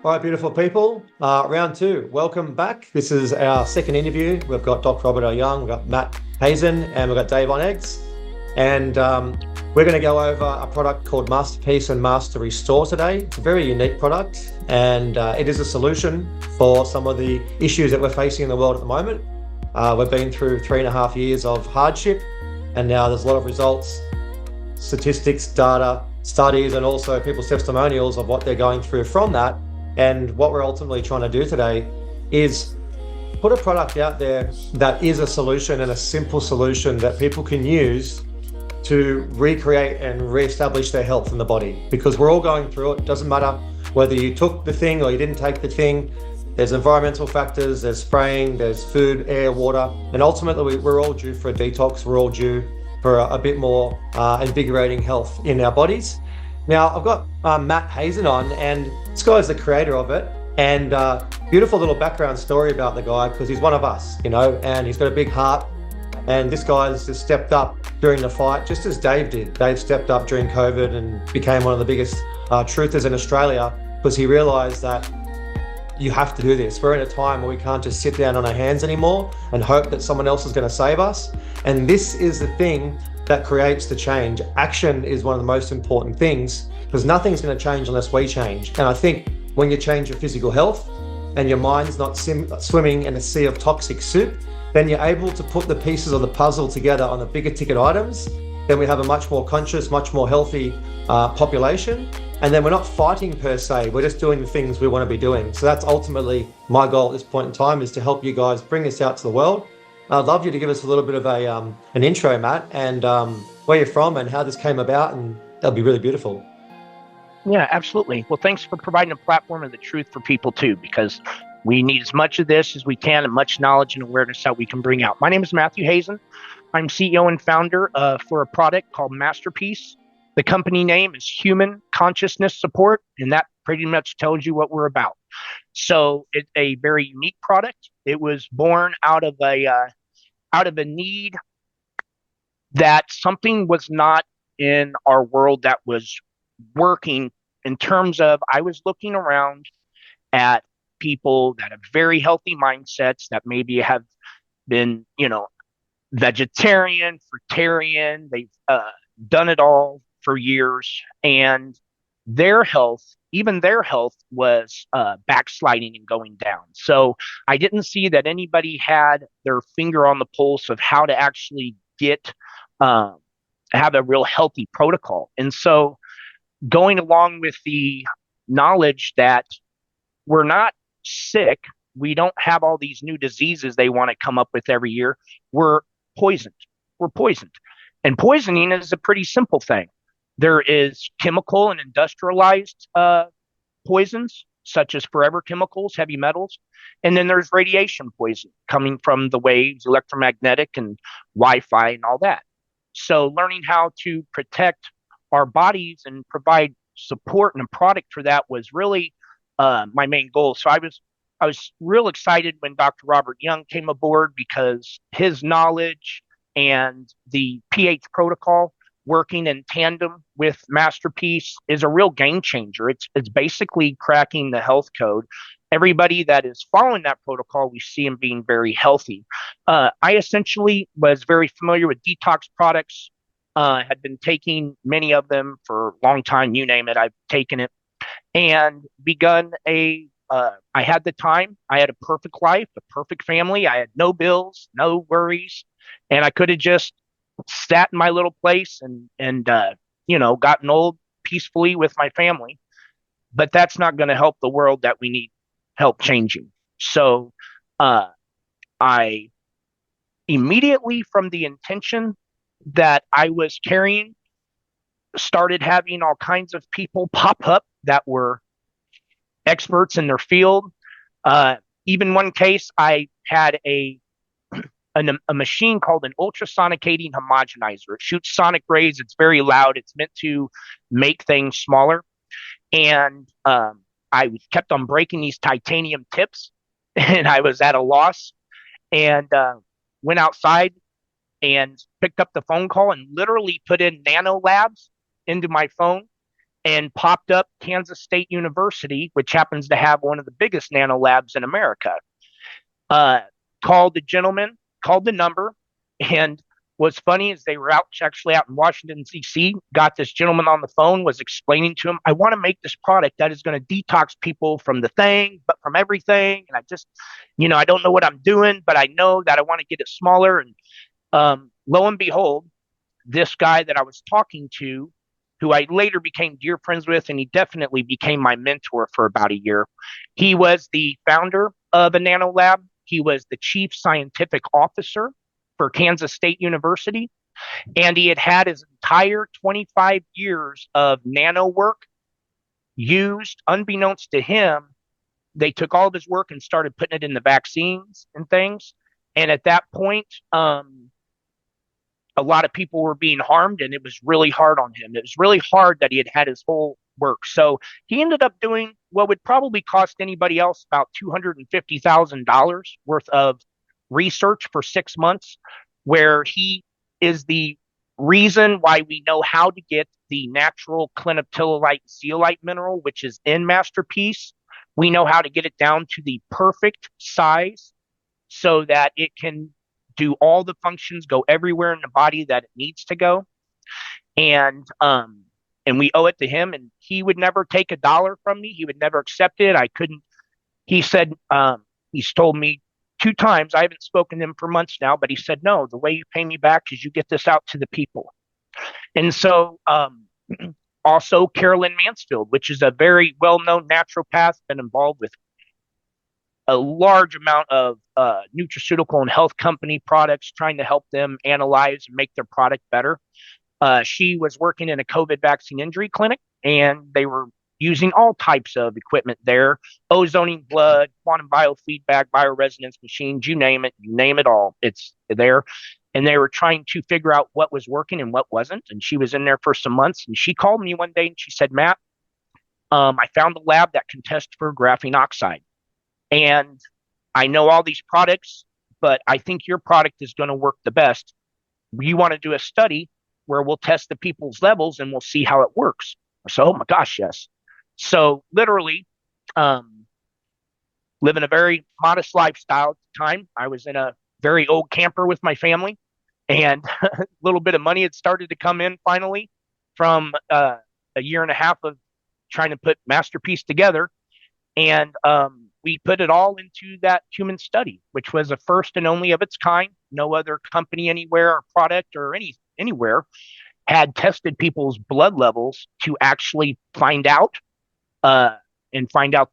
All right, beautiful people. Round two. Welcome back. This is our second interview. We've got Dr. Robert O. Young, we've got Matt Hayzen, and we've got Dave Oneggs. And we're going to go over a product called Masterpiece and Master Restore today. It's a very unique product, and it is a solution for some of the issues that we're facing in the world at the moment. We've been through 3.5 years of hardship, and now there's a lot of results, statistics, data, studies, and also people's testimonials of what they're going through from that. And what we're ultimately trying to do today is put a product out there that is a solution and a simple solution that people can use to recreate and reestablish their health in the body. Because we're all going through it. It doesn't matter whether you took the thing or you didn't take the thing. There's environmental factors, there's spraying, there's food, air, water. And ultimately, we're all due for a detox. We're all due for a bit more invigorating health in our bodies. Now, I've got Matt Hayzen on, and this guy is the creator of it. And beautiful little background story about the guy, because he's one of us, and he's got a big heart. And this guy's just stepped up during the fight, just as Dave did. Dave stepped up during COVID and became one of the biggest truthers in Australia, because he realized that you have to do this. We're in a time where we can't just sit down on our hands anymore and hope that someone else is going to save us. And this is the thing that creates the change. Action is one of the most important things, because nothing's going to change unless we change. And I think when you change your physical health and your mind's not swimming in a sea of toxic soup, then you're able to put the pieces of the puzzle together on the bigger ticket items. Then we have a much more conscious, much more healthy population. And then we're not fighting per se, we're just doing the things we want to be doing. So that's ultimately my goal at this point in time, is to help you guys bring this out to the world. I'd love you to give us a little bit of an intro, Matt, and where you're from and how this came about, and that'll be really beautiful. Yeah, absolutely. Well, thanks for providing a platform of the truth for people too, because we need as much of this as we can and much knowledge and awareness that we can bring out. My name is Matthew Hayzen. I'm CEO and founder for a product called Masterpiece. The company name is Human Consciousness Support, and that pretty much tells you what we're about. So it's a very unique product. It was born out of a need that something was not in our world that was working, in terms of I was looking around at people that have very healthy mindsets that maybe have been, vegetarian, fruitarian. They've done it all for years, and even their health was backsliding and going down. So I didn't see that anybody had their finger on the pulse of how to actually have a real healthy protocol. And so going along with the knowledge that we're not sick, we don't have all these new diseases they want to come up with every year. We're poisoned. We're poisoned. And poisoning is a pretty simple thing. There is chemical and industrialized poisons, such as forever chemicals, heavy metals. And then there's radiation poison coming from the waves, electromagnetic and Wi-Fi and all that. So learning how to protect our bodies and provide support and a product for that was really my main goal. So I was real excited when Dr. Robert Young came aboard, because his knowledge and the pH protocol working in tandem with Masterpiece is a real game changer. It's basically cracking the health code. Everybody that is following that protocol, we see them being very healthy. I essentially was very familiar with detox products, had been taking many of them for a long time. You name it, I've taken it, and I had the time. I had a perfect life, a perfect family. I had no bills, no worries, and I could have just sat in my little place and gotten old peacefully with my family. But that's not going to help the world that we need help changing. So I immediately, from the intention that I was carrying, started having all kinds of people pop up that were experts in their field. Even one case, I had a machine called an ultrasonicating homogenizer. It shoots sonic rays. It's very loud. It's meant to make things smaller. And I kept on breaking these titanium tips, and I was at a loss. And went outside and picked up the phone call and literally put in nano labs into my phone and popped up Kansas State University, which happens to have one of the biggest nano labs in America. Uh, called the gentleman, called the number, and what's funny is they were actually out in Washington D.C. Got this gentleman on the phone, was explaining to him, I want to make this product that is going to detox people from the thing, but from everything. And I just, I don't know what I'm doing, but I know that I want to get it smaller. And lo and behold, this guy that I was talking to, who I later became dear friends with, and he definitely became my mentor for about a year. He was the founder of a nano lab. He was the chief scientific officer for Kansas State University, and he had had his entire 25 years of nano work used, unbeknownst to him. They took all of his work and started putting it in the vaccines and things. And at that point, a lot of people were being harmed, and it was really hard on him. It was really hard that he had had his whole work. So he ended up doing what would probably cost anybody else about $250,000 worth of research for 6 months, where he is the reason why we know how to get the natural clinoptilolite zeolite mineral, which is in Masterpiece. We know how to get it down to the perfect size so that it can do all the functions, go everywhere in the body that it needs to go. And we owe it to him, and he would never take a dollar from me. He would never accept it. I couldn't. He said, he's told me 2 times, I haven't spoken to him for months now, but he said, no, the way you pay me back is you get this out to the people. And so also Carolyn Mansfield, which is a very well-known naturopath, been involved with a large amount of nutraceutical and health company products, trying to help them analyze and make their product better. She was working in a COVID vaccine injury clinic, and they were using all types of equipment there, ozoning blood, quantum biofeedback, bioresonance machines, you name it all. It's there. And they were trying to figure out what was working and what wasn't. And she was in there for some months. And she called me one day and she said, Matt, I found a lab that can test for graphene oxide. And I know all these products, but I think your product is going to work the best. You want to do a study where we'll test the people's levels and we'll see how it works. So, oh my gosh, yes. So literally, living a very modest lifestyle at the time. I was in a very old camper with my family, and a little bit of money had started to come in finally from a year and a half of trying to put Masterpiece together. And we put it all into that human study, which was a first and only of its kind. No other company anywhere or product or anywhere had tested people's blood levels to actually find out the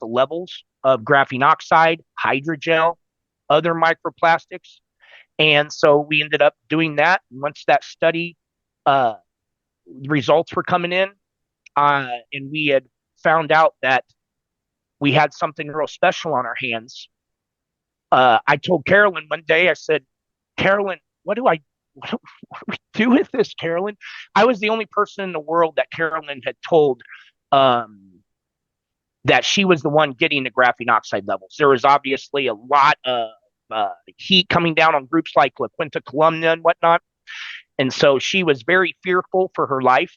levels of graphene oxide, hydrogel, other microplastics. And so we ended up doing that. And once that study results were coming in, and we had found out that we had something real special on our hands, I told Carolyn one day, I said, Carolyn, what do we do with this, Carolyn? I was the only person in the world that Carolyn had told that she was the one getting the graphene oxide levels. There was obviously a lot of heat coming down on groups like La Quinta Columna and whatnot. And so she was very fearful for her life.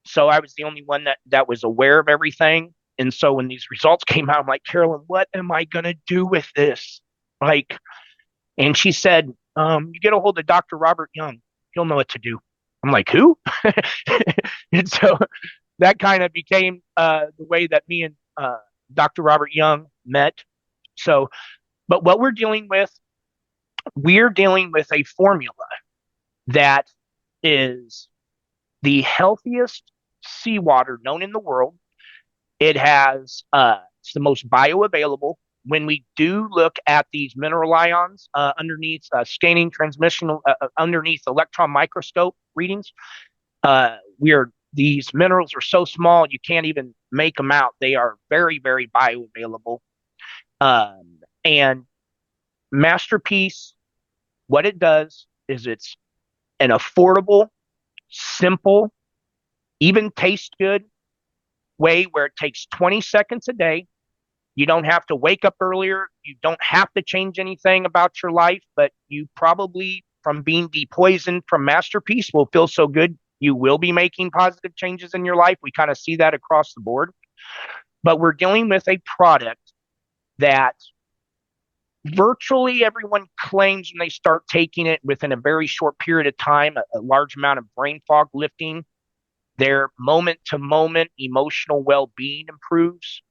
So I was the only one that was aware of everything. And so when these results came out, I'm like, Carolyn, what am I going to do with this? And she said, you get a hold of Dr. Robert Young. He'll know what to do. I'm like, who? And so that kind of became the way that me and Dr. Robert Young met. So, but what we're dealing with a formula that is the healthiest seawater known in the world. It has, it's the most bioavailable. When we do look at these mineral ions underneath staining transmission, underneath electron microscope readings, these minerals are so small you can't even make them out. They are very, very bioavailable. And Masterpiece, what it does is it's an affordable, simple, even tastes good way where it takes 20 seconds a day. You don't have to wake up earlier. You don't have to change anything about your life, but you probably, from being depoisoned from Masterpiece, will feel so good you will be making positive changes in your life. We kind of see that across the board. But we're dealing with a product that virtually everyone claims when they start taking it within a very short period of time, a large amount of brain fog lifting, their moment to moment emotional well being improves.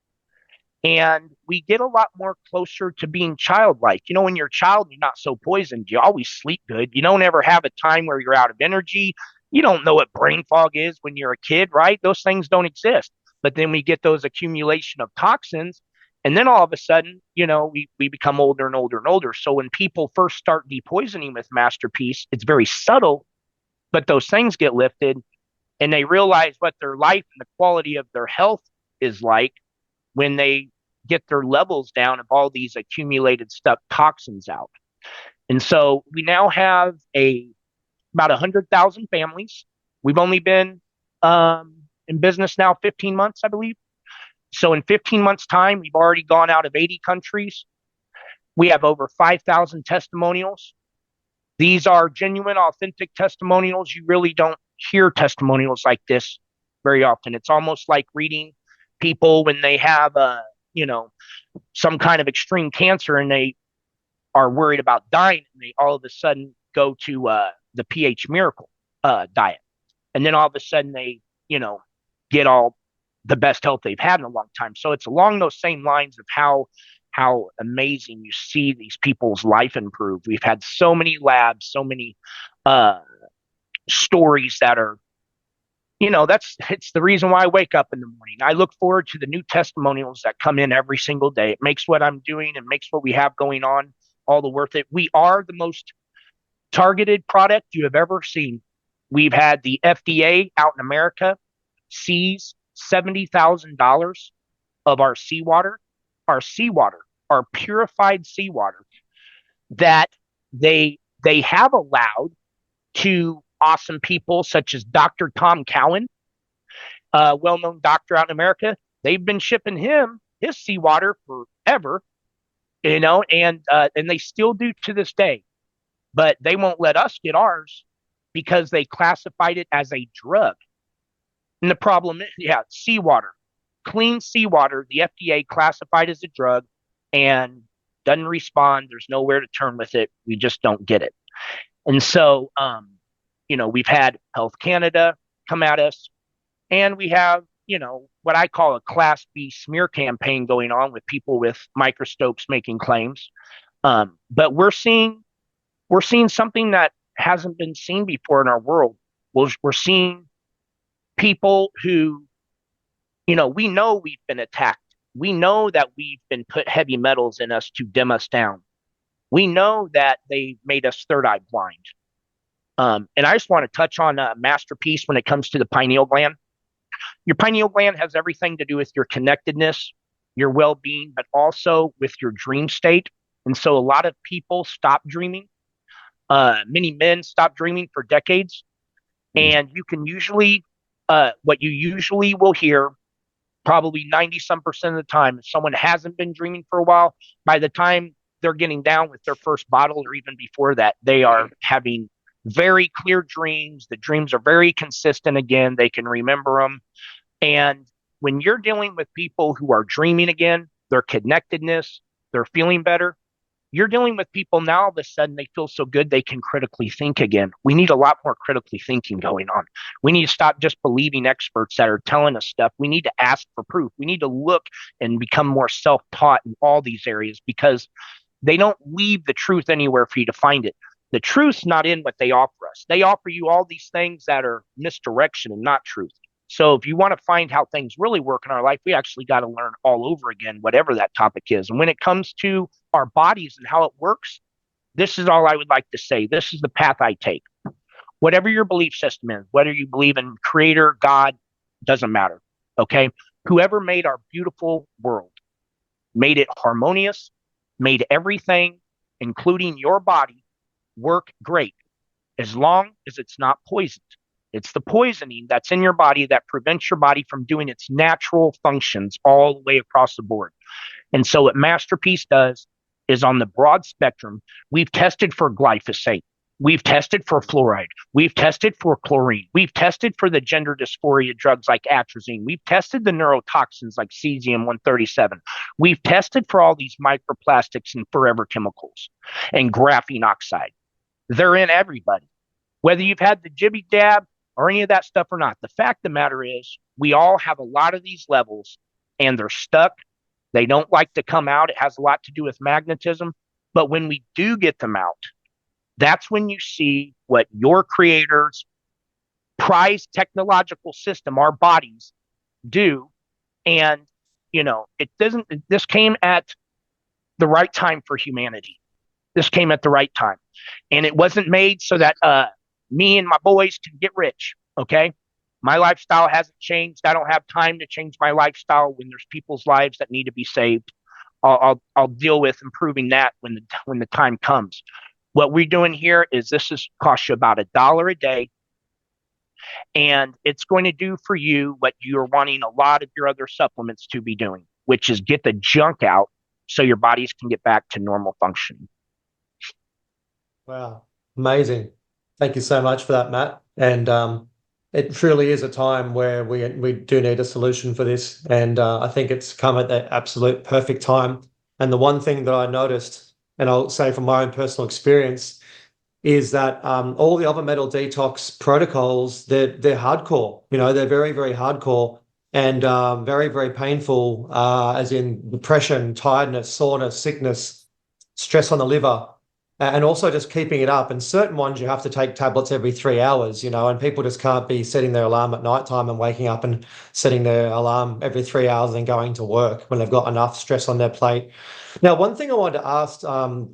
And we get a lot more closer to being childlike. You know, when you're a child, you're not so poisoned. You always sleep good. You don't ever have a time where you're out of energy. You don't know what brain fog is when you're a kid, right? Those things don't exist. But then we get those accumulation of toxins. And then all of a sudden, you know, we become older and older and older. So when people first start depoisoning with Masterpiece, it's very subtle, but those things get lifted and they realize what their life and the quality of their health is like when they get their levels down of all these accumulated stuff, toxins out. And so we now have about 100,000 families. We've only been in business now 15 months, I believe. So in 15 months' time, we've already gone out of 80 countries. We have over 5,000 testimonials. These are genuine, authentic testimonials. You really don't hear testimonials like this very often. It's almost like reading people when they have you know, some kind of extreme cancer and they are worried about dying and they all of a sudden go to the pH miracle diet. And then all of a sudden they, you know, get all the best health they've had in a long time. So it's along those same lines of how amazing you see these people's life improve. We've had so many labs, so many stories that are, you know, it's the reason why I wake up in the morning. I look forward to the new testimonials that come in every single day. It makes what I'm doing and makes what we have going on all the worth it. We are the most targeted product you have ever seen. We've had the FDA out in America seize $70,000 of our seawater, our purified seawater that they have allowed to awesome people such as Dr. Tom Cowan, a well-known doctor out in America. They've been shipping him his seawater forever, you know, and they still do to this day. But they won't let us get ours because they classified it as a drug. And the problem is, seawater, clean seawater, the FDA classified as a drug and doesn't respond. There's nowhere to turn with it. We just don't get it. And so, you know, we've had Health Canada come at us, and we have, you know, what I call a Class B smear campaign going on with people with microscopes making claims. But we're seeing something that hasn't been seen before in our world. We're seeing people who, you know we've been attacked. We know that we've been put heavy metals in us to dim us down. We know that they made us third eye blind. And I just want to touch on a Masterpiece when it comes to the pineal gland. Your pineal gland has everything to do with your connectedness, your well-being, but also with your dream state. And so a lot of people stop dreaming. Many men stop dreaming for decades. And you can usually, what you usually will hear, probably 90% of the time, if someone hasn't been dreaming for a while, by the time they're getting down with their first bottle or even before that, they are having very clear dreams. The dreams are very consistent again. They can remember them. And when you're dealing with people who are dreaming again, their connectedness, they're feeling better, you're dealing with people now all of a sudden they feel so good they can critically think again. We need a lot more critically thinking going on. We need to stop just believing experts that are telling us stuff. We need to ask for proof. We need to look and become more self-taught in all these areas because they don't leave the truth anywhere for you to find it. The truth's not in what they offer us. They offer you all these things that are misdirection and not truth. So if you want to find how things really work in our life, we actually got to learn all over again, whatever that topic is. And when it comes to our bodies and how it works, this is all I would like to say. This is the path I take. Whatever your belief system is, whether you believe in creator, God, doesn't matter. Okay. Whoever made our beautiful world, made it harmonious, made everything, including your body, work great, as long as it's not poisoned. It's the poisoning that's in your body that prevents your body from doing its natural functions all the way across the board. And so what Masterpiece does is on the broad spectrum, we've tested for glyphosate. We've tested for fluoride. We've tested for chlorine. We've tested for the gender dysphoria drugs like atrazine. We've tested the neurotoxins like cesium 137. We've tested for all these microplastics and forever chemicals and graphene oxide. They're in everybody, whether you've had the jibby dab or any of that stuff or not. The fact of the matter is, we all have a lot of these levels and they're stuck. They don't like to come out. It has a lot to do with magnetism. But when we do get them out, that's when you see what your creator's prized technological system, our bodies, do. And, it doesn't, this came at the right time for humanity. This came at the right time. And it wasn't made so that me and my boys can get rich. Okay. My lifestyle hasn't changed. I don't have time to change my lifestyle when there's people's lives that need to be saved. I'll deal with improving that when the time comes. What we're doing here is this is cost you about $1 a day, and it's going to do for you what you're wanting a lot of your other supplements to be doing, which is get the junk out so your bodies can get back to normal functioning. Wow, amazing. Thank you so much for that, Matt. And it truly is a time where we do need a solution for this. And I think it's come at the absolute perfect time. And the one thing that I noticed, and I'll say from my own personal experience, is that all the other metal detox protocols, they're hardcore. They're very, very hardcore and very, very painful, as in depression, tiredness, soreness, sickness, stress on the liver, and also just keeping it up. And certain ones you have to take tablets every 3 hours, and people just can't be setting their alarm at nighttime and waking up and setting their alarm every 3 hours and going to work when they've got enough stress on their plate. Now, one thing I wanted to ask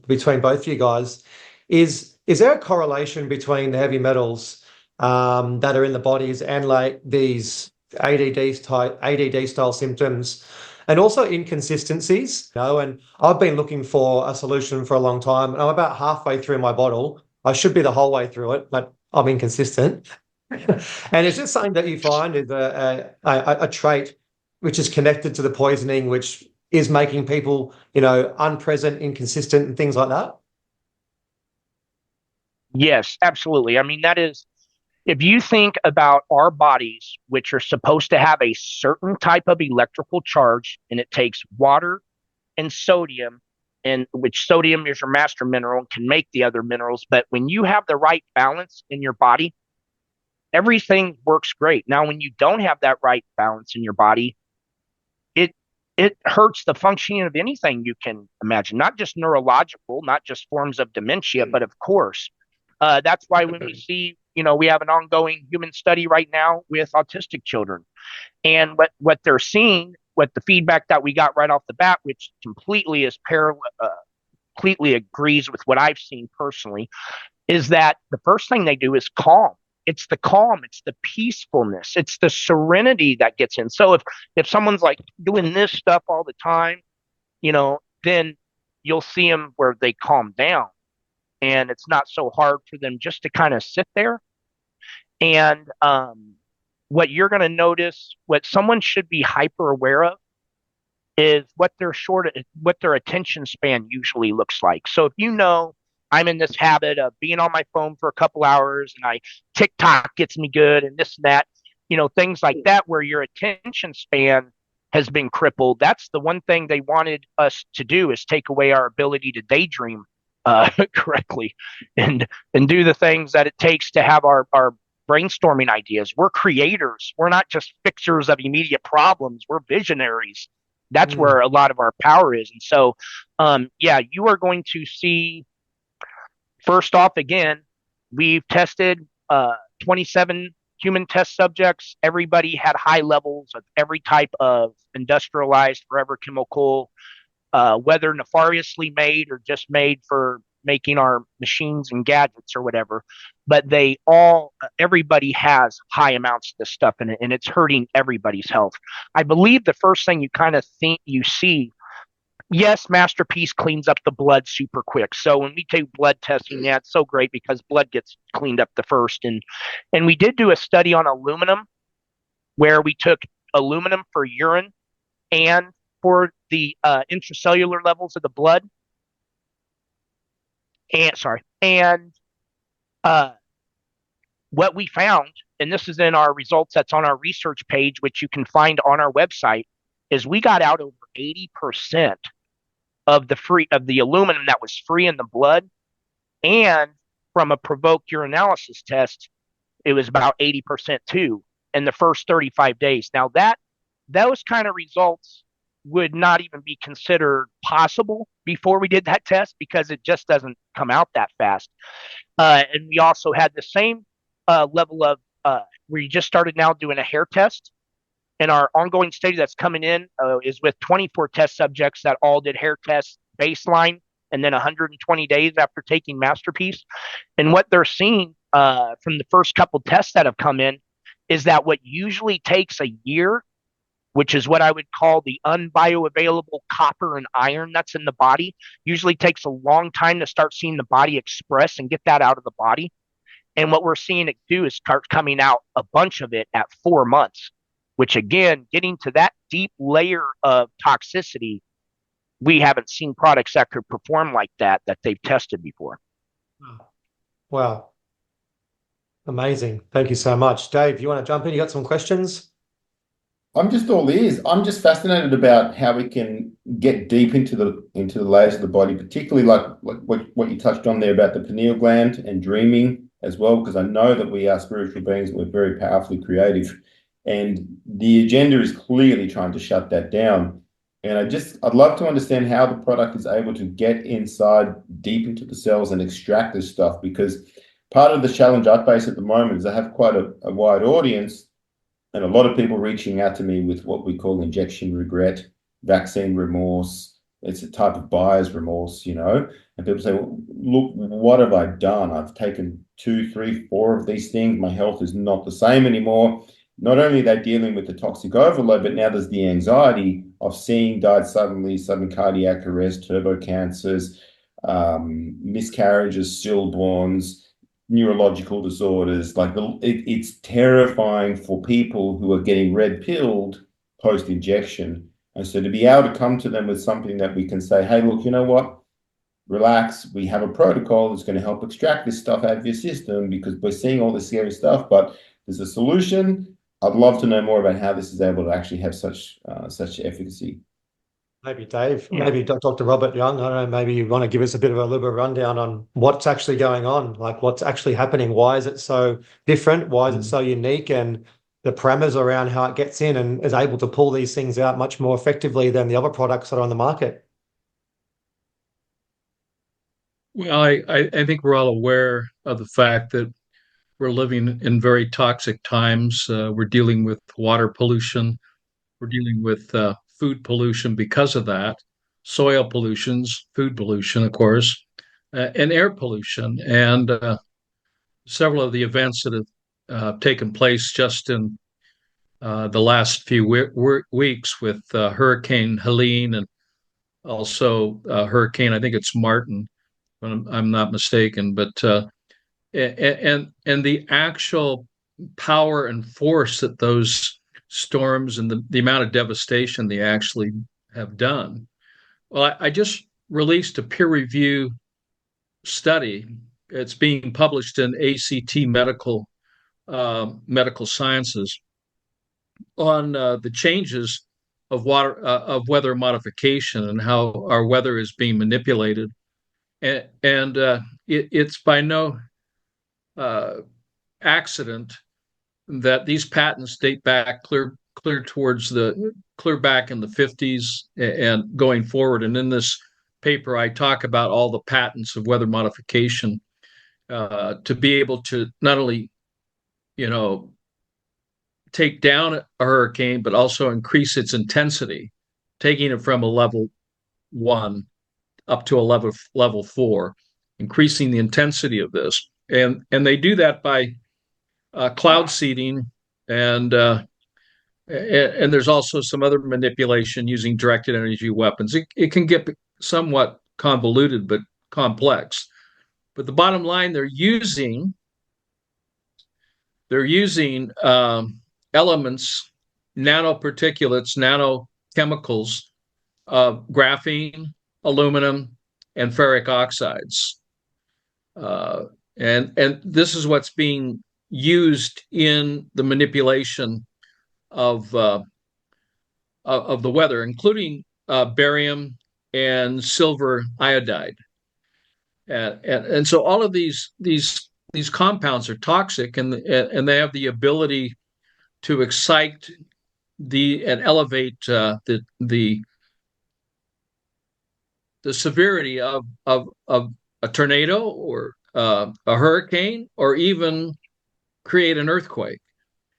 between both of you guys is there a correlation between the heavy metals that are in the bodies and like these ADD style symptoms and also inconsistencies? And I've been looking for a solution for a long time. And I'm about halfway through my bottle. I should be the whole way through it, but I'm inconsistent. And it's just something that you find is a trait which is connected to the poisoning, which is making people, unpresent, inconsistent, and things like that. Yes, absolutely. I mean, that is, if you think about our bodies, which are supposed to have a certain type of electrical charge, and it takes water and sodium, and which sodium is your master mineral and can make the other minerals. But when you have the right balance in your body, everything works great. Now, when you don't have that right balance in your body, it it hurts the functioning of anything you can imagine, not just neurological, not just forms of dementia, but of course, that's why when we see, we have an ongoing human study right now with autistic children, and what they're seeing, what the feedback that we got right off the bat, which completely is parallel, completely agrees with what I've seen personally, is that the first thing they do is calm. It's the calm, it's the peacefulness, it's the serenity that gets in. So if someone's like doing this stuff all the time, then you'll see them where they calm down, and it's not so hard for them just to kind of sit there. And what you're going to notice, what someone should be hyper aware of, is what their attention span usually looks like. So if I'm in this habit of being on my phone for a couple hours, and TikTok gets me good and this and that, things like that, where your attention span has been crippled. That's the one thing they wanted us to do, is take away our ability to daydream correctly and do the things that it takes to have our brainstorming ideas. We're creators. We're not just fixers of immediate problems. We're visionaries. That's where a lot of our power is. And so, yeah, you are going to see, first off, again, we've tested 27 human test subjects. Everybody had high levels of every type of industrialized forever chemical, whether nefariously made or just made for making our machines and gadgets or whatever. But everybody has high amounts of this stuff in it, and it's hurting everybody's health. I believe the first thing you kind of think you see, yes, Masterpiece cleans up the blood super quick. So when we take blood testing, yeah, it's so great because blood gets cleaned up the first. And we did do a study on aluminum, where we took aluminum for urine and for the intracellular levels of the blood. And Uh, what we found, and this is in our results that's on our research page, which you can find on our website, is we got out over 80% of the aluminum that was free in the blood, and from a provoked urinalysis test, it was about 80% too in the first 35 days. Now that those kind of results would not even be considered possible before we did that test because it just doesn't come out that fast. And we also had the same level of we just started now doing a hair test. And our ongoing study that's coming in is with 24 test subjects that all did hair tests baseline and then 120 days after taking Masterpiece. And what they're seeing from the first couple tests that have come in is that what usually takes a year, which is what I would call the unbioavailable copper and iron that's in the body, usually takes a long time to start seeing the body express and get that out of the body. And what we're seeing it do is start coming out a bunch of it at 4 months, which again, getting to that deep layer of toxicity, we haven't seen products that could perform like that they've tested before. Wow. Amazing. Thank you so much. Dave, you want to jump in? You got some questions? I'm just all ears. I'm just fascinated about how we can get deep into the layers of the body, particularly like what you touched on there about the pineal gland and dreaming as well, because I know that we are spiritual beings and we're very powerfully creative. And the agenda is clearly trying to shut that down. And I'd love to understand how the product is able to get inside deep into the cells and extract this stuff, because part of the challenge I face at the moment is I have quite a wide audience and a lot of people reaching out to me with what we call injection regret, vaccine remorse. It's a type of buyer's remorse, and people say, well, look, what have I done? I've taken 2, 3, 4 of these things. My health is not the same anymore. Not only are they dealing with the toxic overload, but now there's the anxiety of seeing died suddenly, sudden cardiac arrest, turbo cancers, miscarriages, stillborns, neurological disorders. It's terrifying for people who are getting red pilled post injection. And so to be able to come to them with something that we can say, hey, look, you know what? Relax. We have a protocol that's going to help extract this stuff out of your system because we're seeing all this scary stuff, but there's a solution. I'd love to know more about how this is able to actually have such efficacy. Maybe Dave, maybe Dr. Robert Young, I don't know, maybe you want to give us a little bit of a rundown on what's actually going on, like what's actually happening. Why is it so different? Why is it so unique? And the parameters around how it gets in and is able to pull these things out much more effectively than the other products that are on the market. Well, I think we're all aware of the fact that we're living in very toxic times. We're dealing with water pollution. We're dealing with food pollution because of that, soil pollutions, food pollution, of course, and air pollution. And several of the events that have taken place just in the last few weeks with Hurricane Helene and also Hurricane, I think it's Martin, if I'm not mistaken, but and the actual power and force that those storms and the amount of devastation they actually have done. Well, I just released a peer review study. It's being published in ACT Medical Sciences on the changes of weather modification and how our weather is being manipulated, and it's by no accident that these patents date back clear back in the 50s and going forward. And in this paper, I talk about all the patents of weather modification to be able to not only, take down a hurricane, but also increase its intensity, taking it from a level 1 up to a level 4, increasing the intensity of this. And they do that by cloud seeding, and there's also some other manipulation using directed energy weapons. It can get somewhat convoluted, but complex. But the bottom line, they're using elements, nanoparticulates, nanochemicals of graphene, aluminum, and ferric oxides. and this is what's being used in the manipulation of the weather, including barium and silver iodide. And so all of these compounds are toxic, and they have the ability to excite and elevate the severity of a tornado or a hurricane, or even create an earthquake.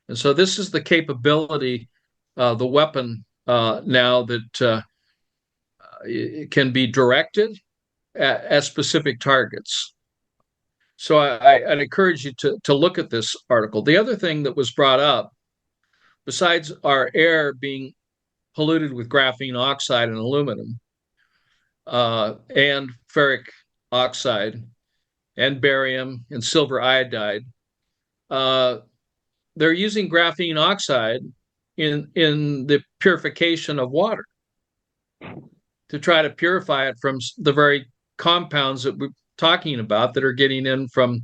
And so this is the capability, the weapon now that it can be directed at specific targets. So I'd encourage you to look at this article. The other thing that was brought up, besides our air being polluted with graphene oxide and aluminum, and ferric oxide, and barium and silver iodide, they're using graphene oxide in the purification of water to try to purify it from the very compounds that we're talking about that are getting in from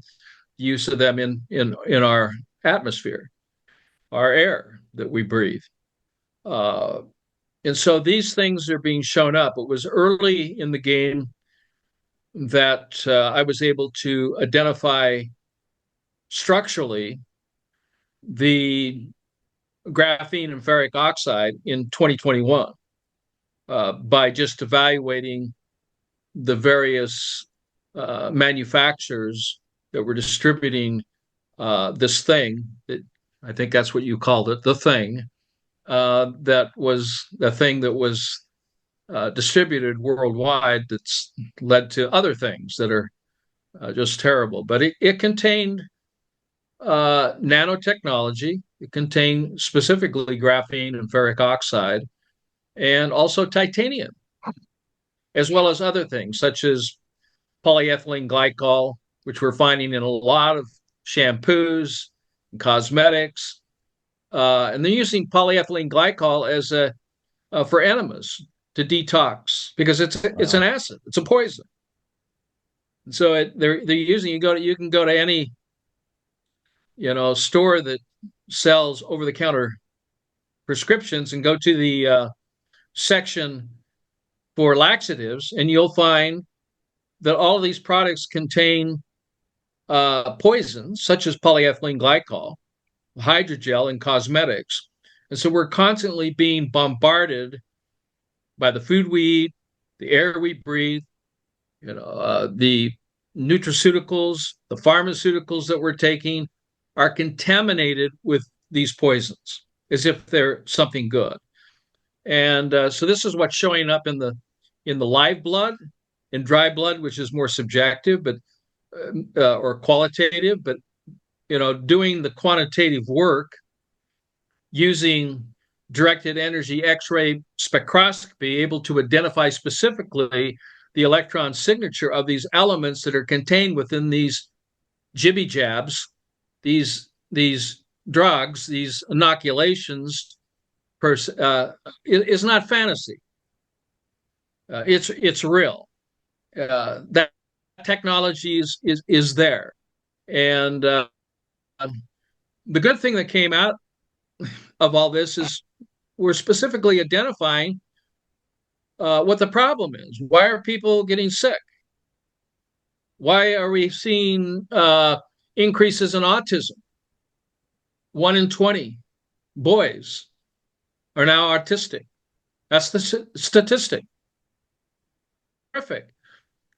use of them in our atmosphere, our air that we breathe. And so these things are being shown up. It was early in the game that I was able to identify structurally the graphene and ferric oxide in 2021 by just evaluating the various manufacturers that were distributing this thing. I think that's what you called it, the thing. That was the thing that was distributed worldwide, that's led to other things that are just terrible. But it contained nanotechnology. It contained specifically graphene and ferric oxide, and also titanium, as well as other things such as polyethylene glycol, which we're finding in a lot of shampoos and cosmetics. And they're using polyethylene glycol as for enemas to detox, because it's an acid, it's a poison. And so they're using, you can go to any store that sells over-the-counter prescriptions and go to the section for laxatives, and you'll find that all of these products contain poisons such as polyethylene glycol, hydrogel, and cosmetics. And so we're constantly being bombarded by the food we eat, the air we breathe, the nutraceuticals, the pharmaceuticals that we're taking are contaminated with these poisons as if they're something good. And so this is what's showing up in the live blood, in dry blood, which is more subjective, but or qualitative. But doing the quantitative work using directed energy X-ray spectroscopy, able to identify specifically the electron signature of these elements that are contained within these jibby jabs, these drugs, these inoculations, is not fantasy. It's real. That technology is there, and the good thing that came out of all this is we're specifically identifying what the problem is. Why are people getting sick? Why are we seeing increases in autism? 1 in 20 boys are now autistic. That's the statistic. Perfect.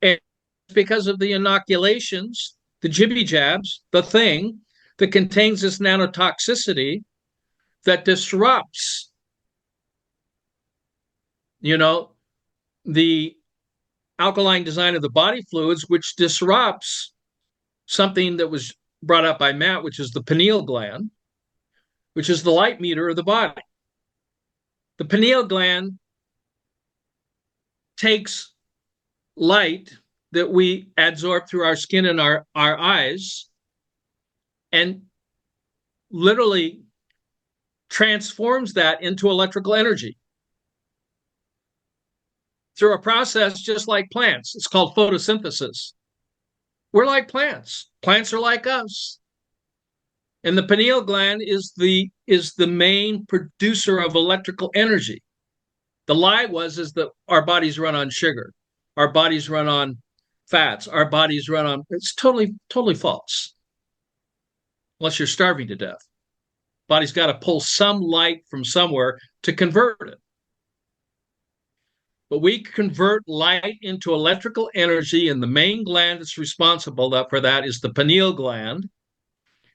And it's because of the inoculations, the jibby jabs, the thing that contains this nanotoxicity that disrupts, the alkaline design of the body fluids, which disrupts something that was brought up by Matt, which is the pineal gland, which is the light meter of the body. The pineal gland takes light that we absorb through our skin and our eyes and literally transforms that into electrical energy through a process just like plants. It's called photosynthesis. We're like plants. Plants are like us. And the pineal gland is the main producer of electrical energy. The lie is that our bodies run on sugar. Our bodies run on fats. Our bodies run on, it's totally false. Unless you're starving to death. Body's got to pull some light from somewhere to convert it. But we convert light into electrical energy, and the main gland that's responsible for that is the pineal gland.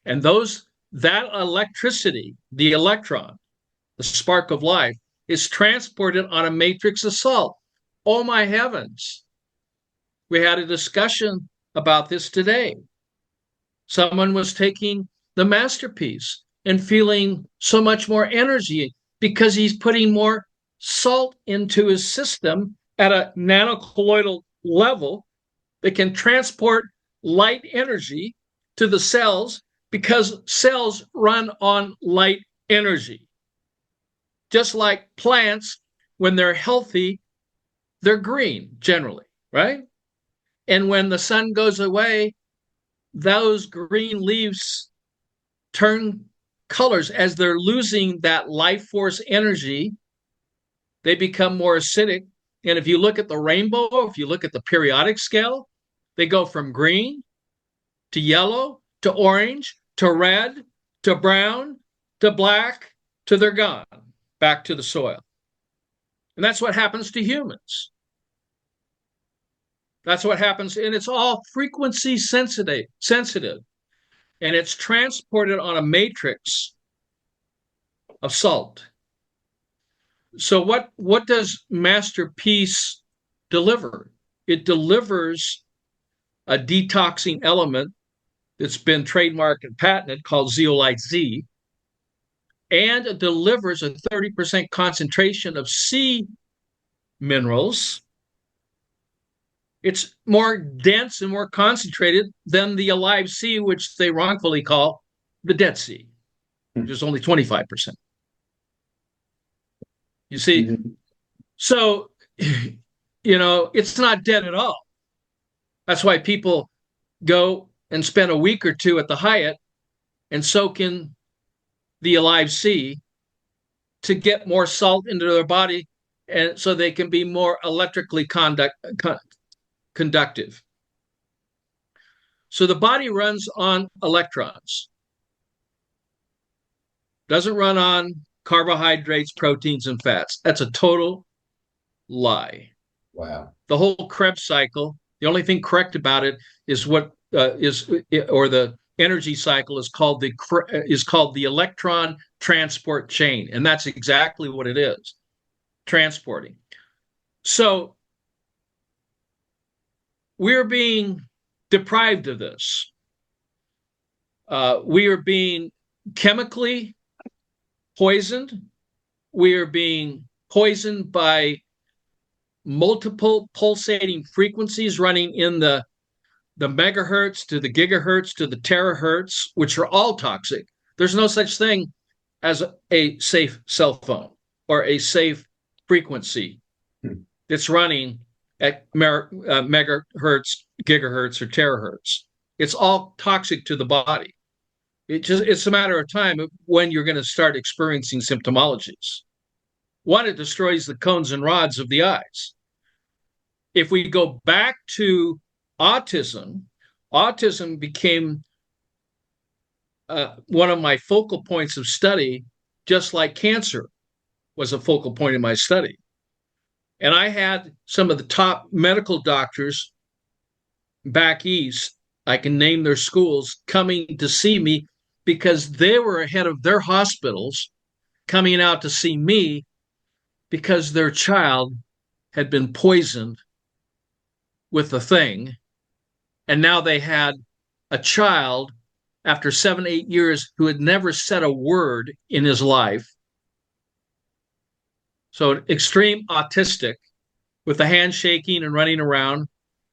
And that electricity, the electron, the spark of life, is transported on a matrix assault. Oh my heavens. We had a discussion about this today. Someone was taking the masterpiece and feeling so much more energy because he's putting more salt into his system at a nanocolloidal level that can transport light energy to the cells, because cells run on light energy. Just like plants, when they're healthy, they're green generally, right? And when the sun goes away, those green leaves turn colors. As they're losing that life force energy, they become more acidic. And if you look at the rainbow, if you look at the periodic scale, they go from green to yellow to orange to red to brown to black to they're gone, back to the soil. And that's what happens to humans. That's what happens. And it's all frequency sensitive. And it's transported on a matrix of salt. So what does Masterpiece deliver? It delivers a detoxing element that's been trademarked and patented called Zeolite Z, and it delivers a 30% concentration of sea minerals. It's more dense and more concentrated than the alive sea, which they wrongfully call the Dead Sea, which is only 25%. You see, so, it's not dead at all. That's why people go and spend a week or two at the Hyatt and soak in the alive sea to get more salt into their body, and so they can be more electrically conductive. So the body runs on electrons. Doesn't run on carbohydrates, proteins, and fats. That's a total lie. Wow. The whole Krebs cycle, the only thing correct about it is the energy cycle is called the electron transport chain. And that's exactly what it is, transporting. So we're being deprived of this. We are being chemically poisoned. We are being poisoned by multiple pulsating frequencies running in the megahertz to the gigahertz to the terahertz, which are all toxic. There's no such thing as a safe cell phone or a safe frequency that's running at megahertz, gigahertz, or terahertz. It's all toxic to the body. It's a matter of time when you're going to start experiencing symptomologies. One, it destroys the cones and rods of the eyes. If we go back to autism became one of my focal points of study, just like cancer was a focal point of my study. And I had some of the top medical doctors back east, I can name their schools, coming to see me because they were ahead of their hospitals, coming out to see me because their child had been poisoned with the thing. And now they had a child after 7-8 years who had never said a word in his life. So extreme autistic, with the hand shaking and running around,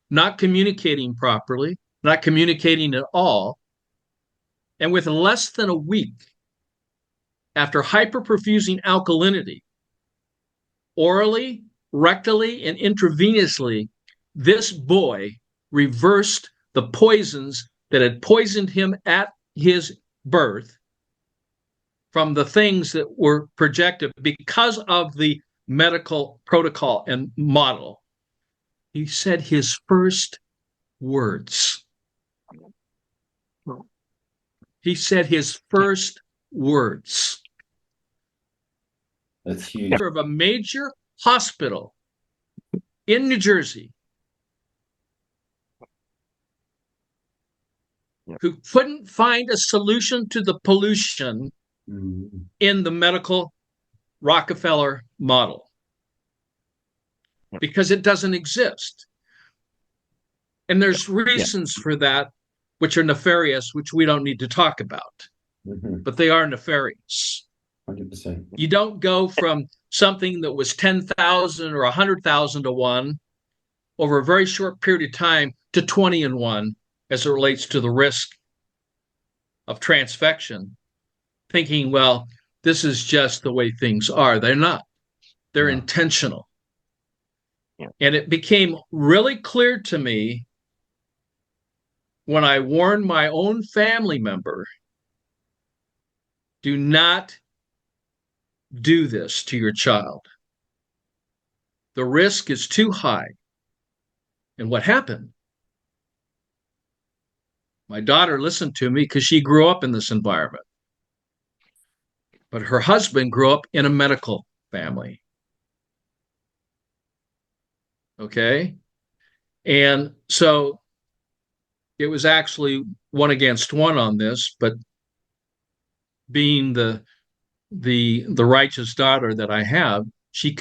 not communicating properly, not communicating at all. And with less than a week, after hyperperfusing alkalinity, orally, rectally, and intravenously, this boy reversed the poisons that had poisoned him at his birth from the things that were projected because of the medical protocol and model. He said his first words. He said his first words. That's huge. Of a major hospital in New Jersey who couldn't find a solution to the pollution in the medical Rockefeller model because it doesn't exist. And there's reasons for that, which are nefarious, which we don't need to talk about, but they are nefarious. 100%. You don't go from something that was 10,000 or 100,000 to 1 over a very short period of time to 20 and 1 as it relates to the risk of transfection, thinking, well, this is just the way things are. They're not. They're intentional. And it became really clear to me when I warned my own family member, do not do this to your child. The risk is too high. And what happened? My daughter listened to me because she grew up in this environment. But her husband grew up in a medical family. Okay? And so it was actually 1 against 1 on this, but being the righteous daughter that I have, she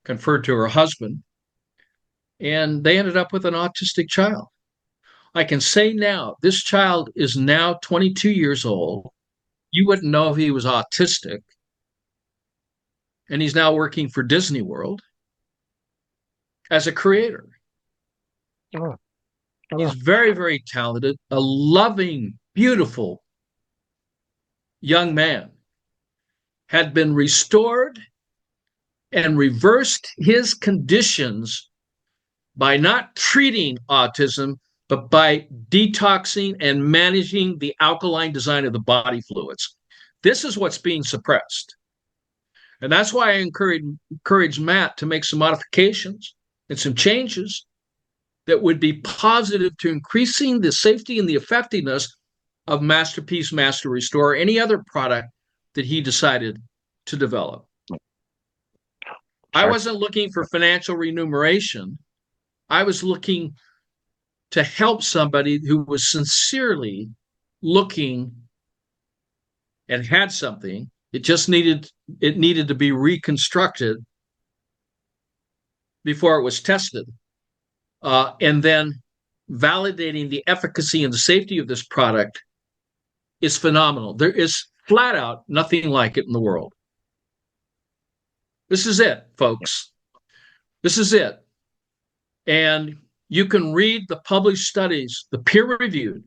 conferred to her husband, and they ended up with an autistic child. I can say now, this child is now 22 years old. You wouldn't know if he was autistic. And he's now working for Disney World as a creator. He's very, very talented, a loving, beautiful young man, had been restored and reversed his conditions by not treating autism, but by detoxing and managing the alkaline design of the body fluids. This is what's being suppressed. And that's why I encourage Matt to make some modifications and some changes that would be positive to increasing the safety and the effectiveness of Masterpiece Master Restore, or any other product that he decided to develop. I wasn't looking for financial remuneration. I was looking to help somebody who was sincerely looking and had something. It just needed to be reconstructed before it was tested. And then validating the efficacy and the safety of this product is phenomenal. There is flat out nothing like it in the world. This is it, folks. This is it. And you can read the published studies, the peer-reviewed,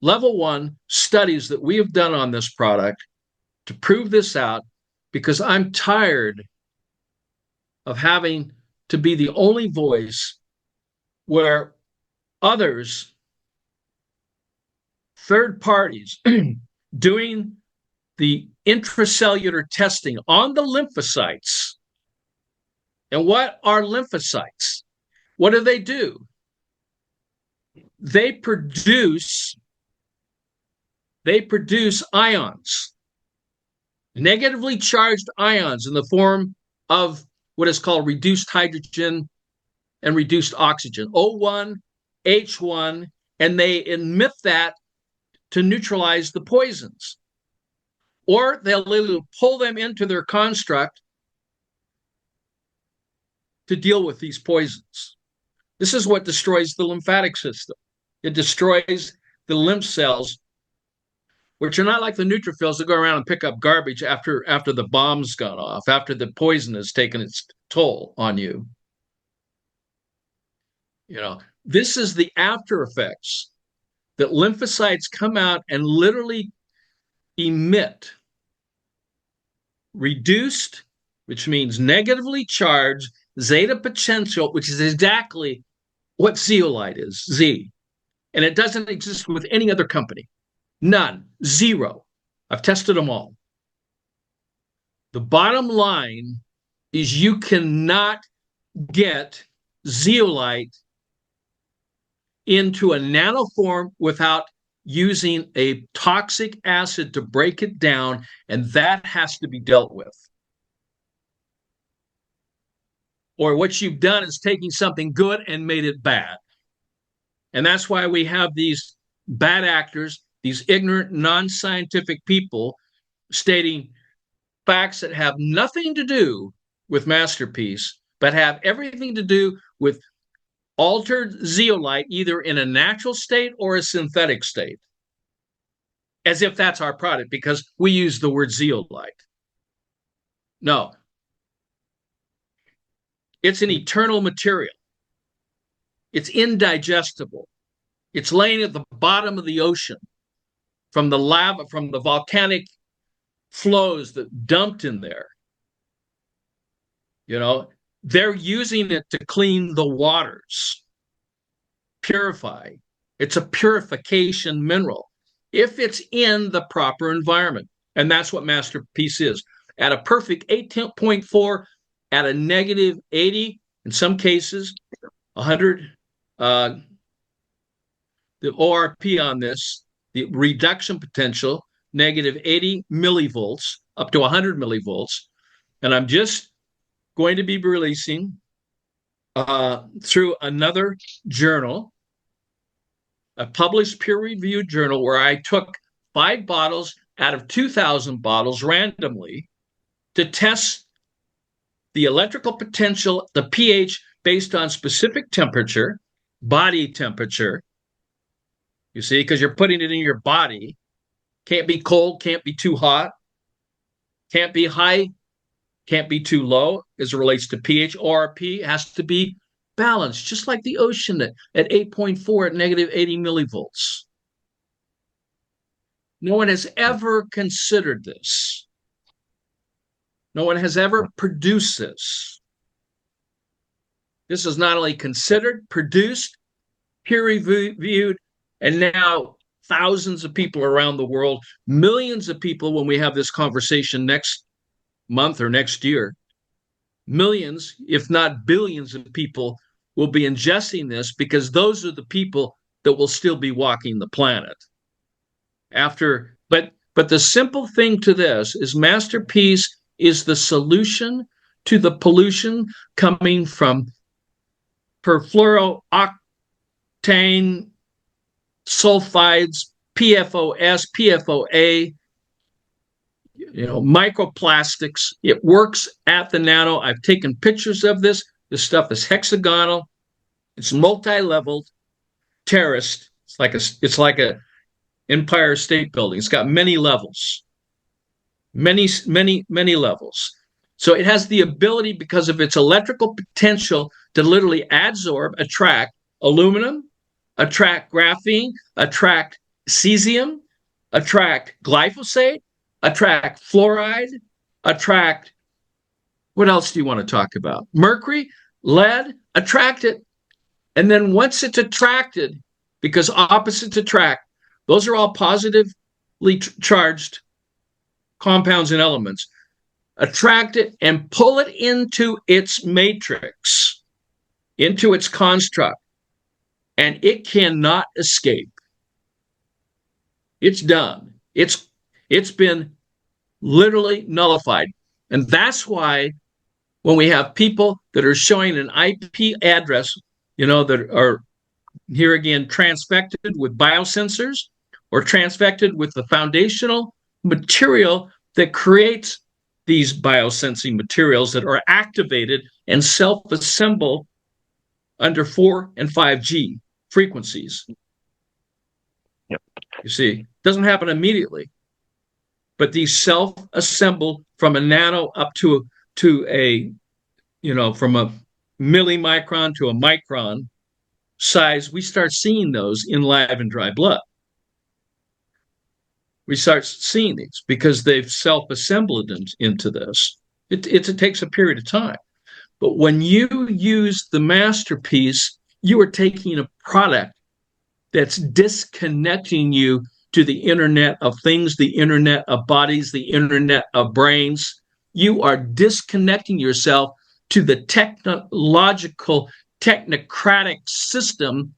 level 1 studies that we have done on this product to prove this out, because I'm tired of having to be the only voice where others, third parties, doing the intracellular testing on the lymphocytes. And what are lymphocytes? What do? They produce ions, negatively charged ions in the form of what is called reduced hydrogen and reduced oxygen, O1, H1, and they emit that to neutralize the poisons. Or they'll literally pull them into their construct to deal with these poisons. This is what destroys the lymphatic system. It destroys the lymph cells, which are not like the neutrophils that go around and pick up garbage after the bomb's gone off, after the poison has taken its toll on you. This is the after effects that lymphocytes come out and literally emit reduced, which means negatively charged, zeta potential, which is exactly what zeolite is, Z. And it doesn't exist with any other company. None. Zero. I've tested them all. The bottom line is you cannot get zeolite into a nanoform without using a toxic acid to break it down, and that has to be dealt with. Or what you've done is taking something good and made it bad. And that's why we have these bad actors, these ignorant, non-scientific people stating facts that have nothing to do with Masterpiece, but have everything to do with altered zeolite, either in a natural state or a synthetic state. As if that's our product, because we use the word zeolite. No. It's an eternal material. It's indigestible. It's laying at the bottom of the ocean from the lava, from the volcanic flows that dumped in there. You know, they're using it to clean the waters, purify. It's a purification mineral if it's in the proper environment. And that's what Masterpiece is. At a perfect 8.4, at a negative 80, in some cases, 100, the ORP on this, the reduction potential, negative 80 millivolts, up to 100 millivolts. And I'm just going to be releasing through another journal, a published peer-reviewed journal, where I took 5 bottles out of 2,000 bottles randomly to test the electrical potential, the pH, based on specific temperature, body temperature. You see, because you're putting it in your body. Can't be cold, can't be too hot, can't be high, can't be too low as it relates to pH. ORP has to be balanced, just like the ocean at 8.4 at negative 80 millivolts. No one has ever considered this. No one has ever produced this. This is not only considered, produced, peer-reviewed, and now thousands of people around the world, millions of people when we have this conversation next month or next year, millions, if not billions of people will be ingesting this, because those are the people that will still be walking the planet. But the simple thing to this is Masterpiece is the solution to the pollution coming from perfluorooctane, sulfides, PFOS, PFOA, microplastics. It works at the nano. I've taken pictures of this. This stuff is hexagonal. It's multi-leveled, terraced. It's like a Empire State Building. It's got many levels, many levels. So it has the ability, because of its electrical potential, to literally adsorb, attract aluminum, attract graphene, attract cesium, attract glyphosate, attract fluoride, attract, what else do you want to talk about? Mercury, lead, attract it. And then once it's attracted, because opposites attract, those are all positively charged compounds and elements, attract it and pull it into its matrix, into its construct, and it cannot escape. It's done. It's been literally nullified. And that's why when we have people that are showing an IP address, that are, here again, transfected with biosensors or transfected with the foundational material that creates these biosensing materials that are activated and self-assemble under 4 and 5G frequencies. Yep. You see, it doesn't happen immediately, but these self-assemble from a nano up to a, from a millimicron to a micron size. We start seeing those in live and dry blood. We start seeing these because they've self-assembled into this. It takes a period of time. But when you use the Masterpiece You are taking a product that's disconnecting you to the Internet of Things, the Internet of Bodies, the Internet of Brains. You are disconnecting yourself to the technological, technocratic system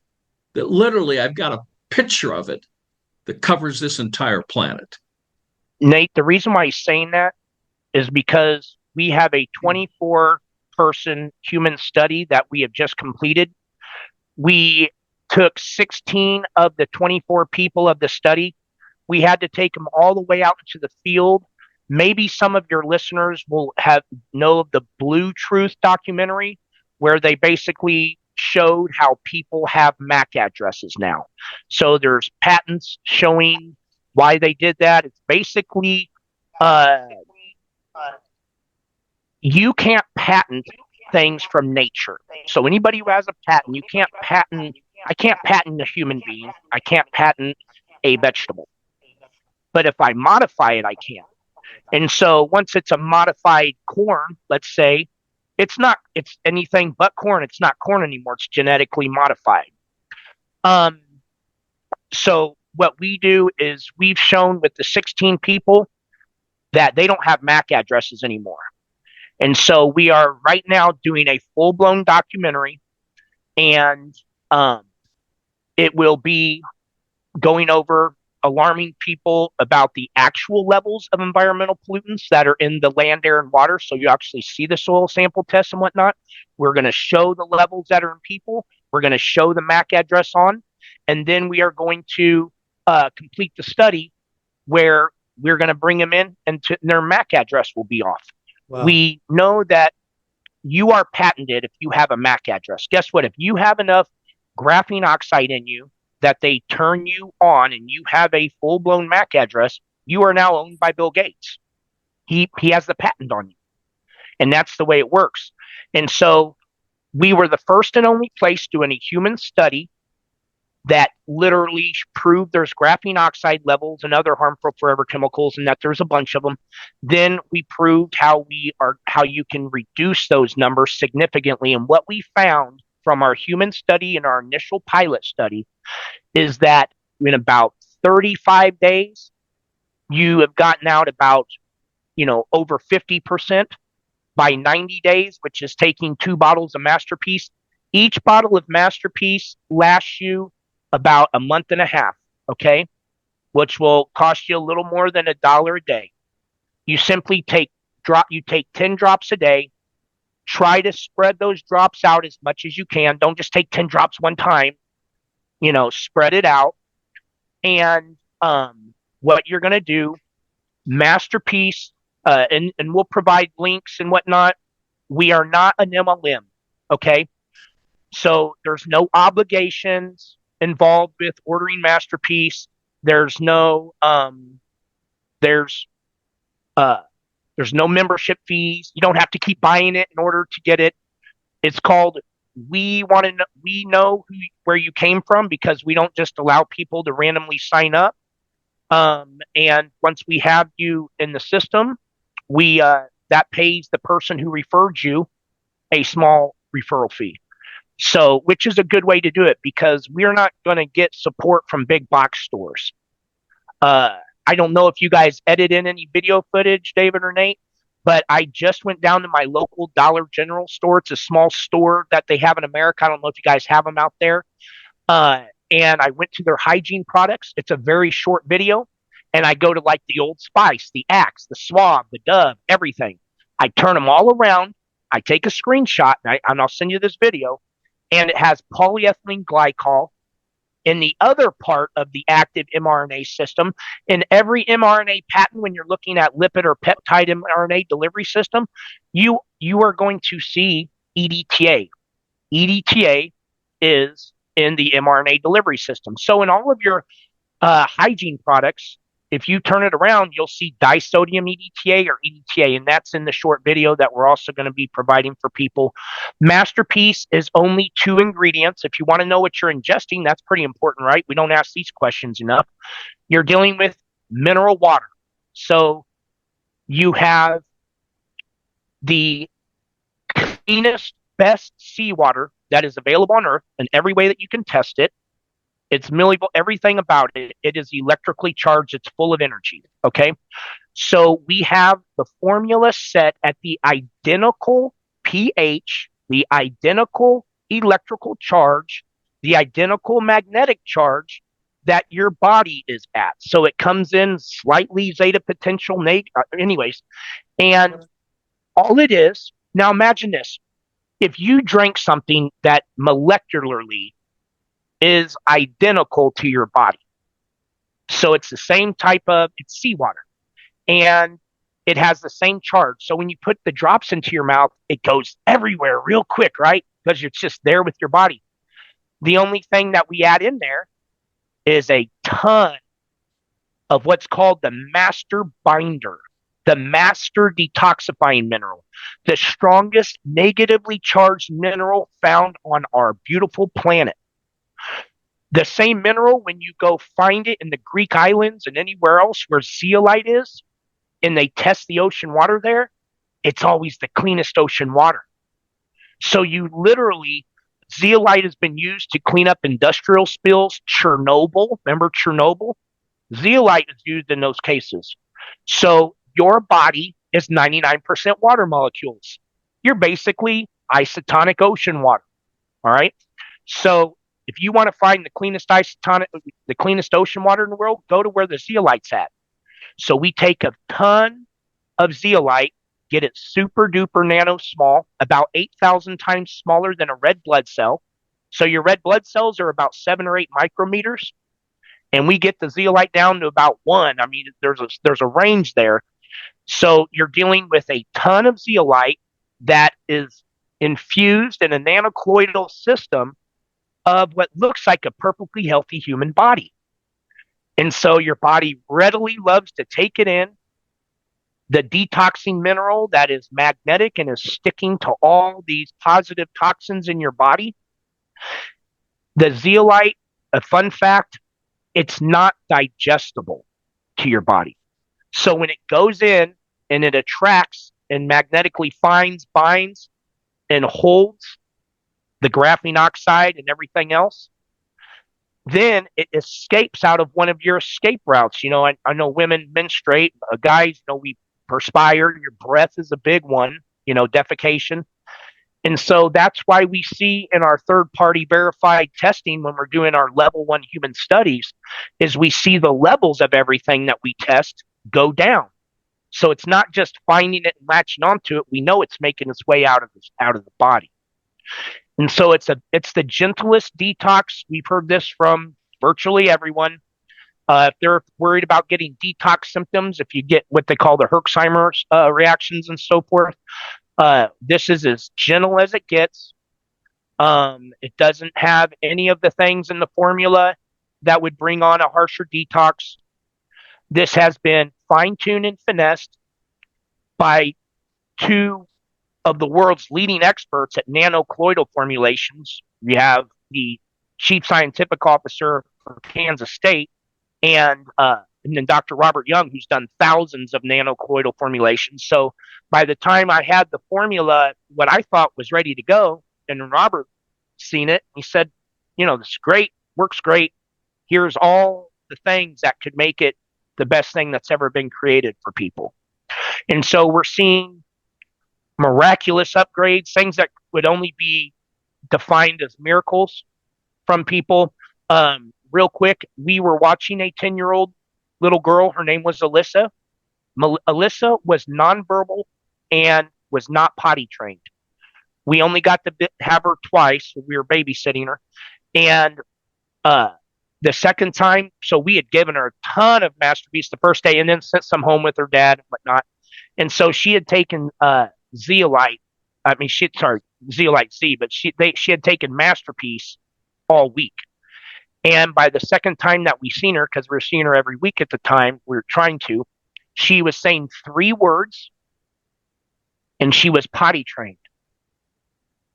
that literally, I've got a picture of it that covers this entire planet. Nate, the reason why he's saying that is because we have a 24-person human study that we have just completed. We took 16 of the 24 people of the study. We had to take them all the way out into the field. Maybe some of your listeners will know of the Blue Truth documentary, where they basically showed how people have MAC addresses now. So there's patents showing why they did that. It's basically you can't patent things from nature. So anybody who has a patent, I can't patent a human being. I can't patent a vegetable. But if I modify it, I can. And so once it's a modified corn, let's say, it's anything but corn. It's not corn anymore. It's genetically modified. So what we do is we've shown with the 16 people that they don't have MAC addresses anymore. And so we are right now doing a full-blown documentary, and it will be going over alarming people about the actual levels of environmental pollutants that are in the land, air, and water. So you actually see the soil sample tests and whatnot. We're going to show the levels that are in people. We're going to show the MAC address on, and then we are going to complete the study where we're going to bring them in, and their MAC address will be off. Wow. We know that you are patented if you have a MAC address. Guess what? If you have enough graphene oxide in you that they turn you on and you have a full-blown MAC address, you are now owned by Bill Gates. He has the patent on you. And that's the way it works. And so we were the first and only place doing a human study that literally proved there's graphene oxide levels and other harmful forever chemicals, and that there's a bunch of them. Then we proved how you can reduce those numbers significantly. And what we found from our human study and our initial pilot study is that in about 35 days, you have gotten out about, over 50%. By 90 days, which is taking 2 bottles of Masterpiece. Each bottle of Masterpiece lasts you about a month and a half, okay? Which will cost you a little more than $1 a day. You simply take 10 drops a day. Try to spread those drops out as much as you can. Don't just take 10 drops one time. Spread it out. And what you're going to do, Masterpiece, and we'll provide links and whatnot. We are not an MLM, okay? So there's no obligations involved with ordering Masterpiece. There's no membership fees. You don't have to keep buying it in order to get it. It's called we know where you came from, because we don't just allow people to randomly sign up. And once we have you in the system, that pays the person who referred you a small referral fee. So, which is a good way to do it, because we're not going to get support from big box stores. I don't know if you guys edit in any video footage, David or Nate, but I just went down to my local Dollar General store. It's a small store that they have in America. I don't know if you guys have them out there. And I went to their hygiene products. It's a very short video. And I go to like the Old Spice, the Axe, the Swab, the Dove, everything. I turn them all around. I take a screenshot, and I'll send you this video. And it has polyethylene glycol in the other part of the active mRNA system. In every mRNA patent, when you're looking at lipid or peptide mRNA delivery system, you are going to see EDTA. EDTA is in the mRNA delivery system. So in all of your hygiene products, if you turn it around, you'll see disodium EDTA or EDTA, and that's in the short video that we're also going to be providing for people. Masterpiece is only 2 ingredients. If you want to know what you're ingesting, that's pretty important, right? We don't ask these questions enough. You're dealing with mineral water. So you have the cleanest, best seawater that is available on Earth in every way that you can test it. It's malleable, everything about it. It is electrically charged. It's full of energy. Okay. So we have the formula set at the identical pH, the identical electrical charge, the identical magnetic charge that your body is at. So it comes in slightly zeta potential anyways. And all it is, now imagine this. If you drink something that molecularly is identical to your body, so it's the same type of, it's seawater, and it has the same charge. So when you put the drops into your mouth, it goes everywhere real quick, right? Because it's just there with your body. The only thing that we add in there is a ton of what's called the master binder, the master detoxifying mineral, the strongest negatively charged mineral found on our beautiful planet. The same mineral, when you go find it in the Greek islands and anywhere else where zeolite is, and they test the ocean water there, it's always the cleanest ocean water. So you literally, zeolite has been used to clean up industrial spills. Chernobyl, remember Chernobyl? Zeolite is used in those cases. So your body is 99% water molecules. You're basically isotonic ocean water. All right. So if you want to find the cleanest ocean water in the world, go to where the zeolite's at. So we take a ton of zeolite, get it super duper nano small, about 8,000 times smaller than a red blood cell. So your red blood cells are about 7 or 8 micrometers. And we get the zeolite down to about 1. I mean, there's a range there. So you're dealing with a ton of zeolite that is infused in a nanocolloidal system of what looks like a perfectly healthy human body. And so your body readily loves to take it in. The detoxing mineral that is magnetic and is sticking to all these positive toxins in your body. The zeolite, a fun fact, it's not digestible to your body. So when it goes in and it attracts and magnetically binds and holds the graphene oxide and everything else, then it escapes out of one of your escape routes. You know, I know women menstruate, guys, you know, we perspire, your breath is a big one, you know, defecation. And so that's why we see in our third-party verified testing when we're doing our level 1 human studies is we see the levels of everything that we test go down. So it's not just finding it and latching onto it. We know it's making its way out of the body. And so it's the gentlest detox. We've heard this from virtually everyone. If they're worried about getting detox symptoms, if you get what they call the Herxheimer's reactions and so forth, this is as gentle as it gets. It doesn't have any of the things in the formula that would bring on a harsher detox. This has been fine-tuned and finessed by 2 of the world's leading experts at nanocolloidal formulations. We have the chief scientific officer for Kansas State, and then Dr. Robert Young, who's done thousands of nanocolloidal formulations. So by the time I had the formula, what I thought was ready to go, and Robert seen it, he said, you know, this is great, works great. Here's all the things that could make it the best thing that's ever been created for people. And so we're seeing miraculous upgrades, things that would only be defined as miracles from people. Real quick, we were watching a 10-year-old little girl. Her name was Alyssa. Alyssa was nonverbal and was not potty trained. We only got to have her twice. We were babysitting her. And the second time, so we had given her a ton of Masterpiece the first day and then sent some home with her dad and whatnot. And so she had taken zeolite. Zeolite Z, but she had taken Masterpiece all week. And by the second time that we seen her, because we were seeing her every week at the time, we were trying to, she was saying 3 words and she was potty trained.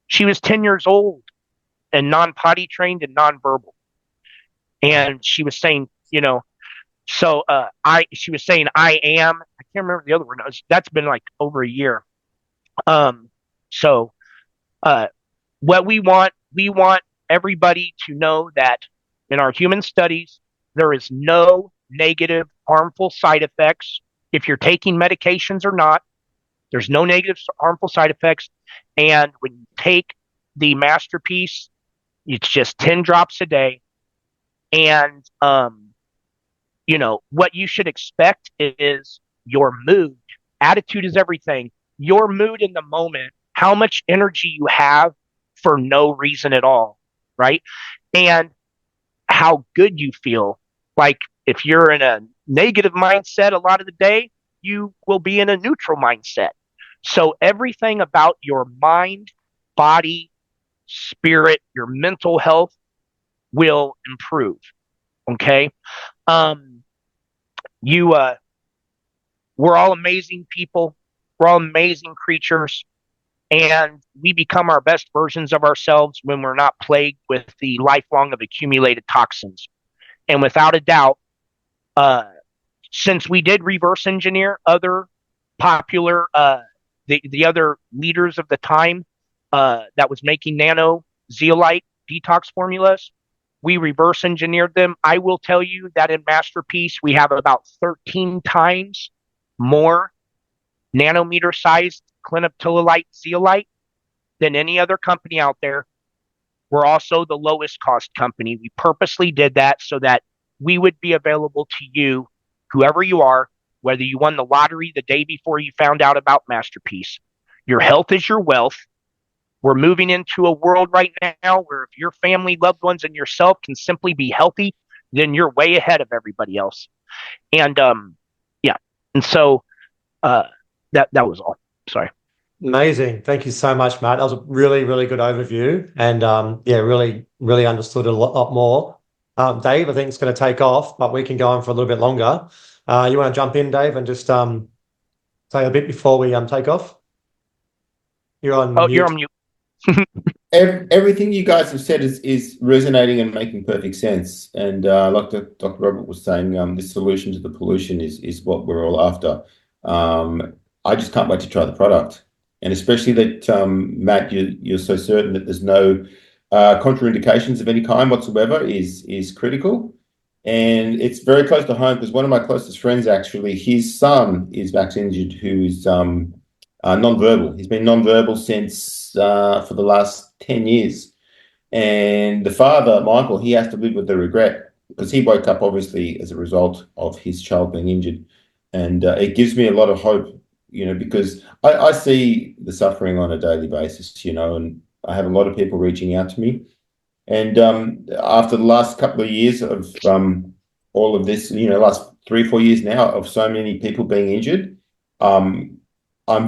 She was 10 years old and non-potty trained and non-verbal. And she was saying, you know, so she was saying, I am, I can't remember the other word. That's been like over a year. So what we want we want everybody to know that in our human studies, there is no negative, harmful side effects. If you're taking medications or not, there's no negative, harmful side effects. And when you take the Masterpiece, it's just 10 drops a day. And, what you should expect is your mood. Attitude is everything. Your mood in the moment, how much energy you have for no reason at all, right? And how good you feel. Like if you're in a negative mindset a lot of the day, you will be in a neutral mindset. So everything about your mind, body, spirit, your mental health will improve. Okay. You We're all amazing people. We're all amazing creatures. And we become our best versions of ourselves when we're not plagued with the lifelong of accumulated toxins. And without a doubt, since we did reverse engineer other popular, the other leaders of the time that was making nano zeolite detox formulas, we reverse engineered them. I will tell you that in Masterpiece, we have about 13 times more nanometer sized clinoptilolite zeolite than any other company out there. We're also the lowest cost company. We purposely did that so that we would be available to you, whoever you are, whether you won the lottery the day before you found out about Masterpiece. Your health is your wealth. We're moving into a world right now where if your family, loved ones, and yourself can simply be healthy, then you're way ahead of everybody else. And yeah, and so that was all. Sorry. Amazing. Thank you so much, Matt. That was a really, really good overview, and really, really understood a lot more. Dave, I think it's going to take off, but we can go on for a little bit longer. You want to jump in, Dave, and just say a bit before we take off? You're on mute. You're on mute. Everything you guys have said is resonating and making perfect sense. And like Dr. Robert was saying, this solution to the pollution is what we're all after. I just can't wait to try the product. And especially that, Matt, you're so certain that there's no contraindications of any kind whatsoever is critical. And it's very close to home because one of my closest friends, actually, his son is vaccine injured, who is non-verbal. He's been non-verbal since for the last 10 years. And the father, Michael, he has to live with the regret because he woke up obviously as a result of his child being injured. And it gives me a lot of hope, because I see the suffering on a daily basis, and I have a lot of people reaching out to me. And after the last couple of years of all of this, last 3-4 years now of so many people being injured, I'm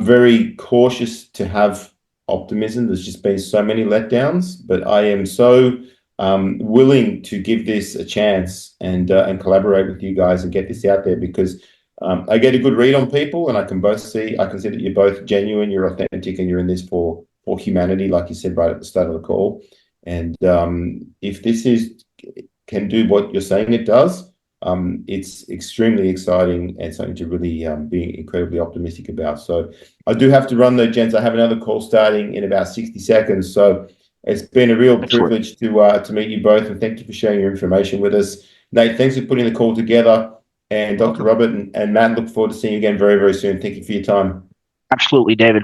very cautious to have optimism. There's just been so many letdowns, but I am so willing to give this a chance and collaborate with you guys and get this out there because I get a good read on people, and I can see that you're both genuine, you're authentic, and you're in this for humanity, like you said right at the start of the call. And if this can do what you're saying it does, it's extremely exciting and something to really be incredibly optimistic about. So I do have to run though, gents. I have another call starting in about 60 seconds. So it's been a real privilege to meet you both, and thank you for sharing your information with us. Nate, thanks for putting the call together. And Dr. Robert and Matt, look forward to seeing you again very, very soon. Thank you for your time. Absolutely, David.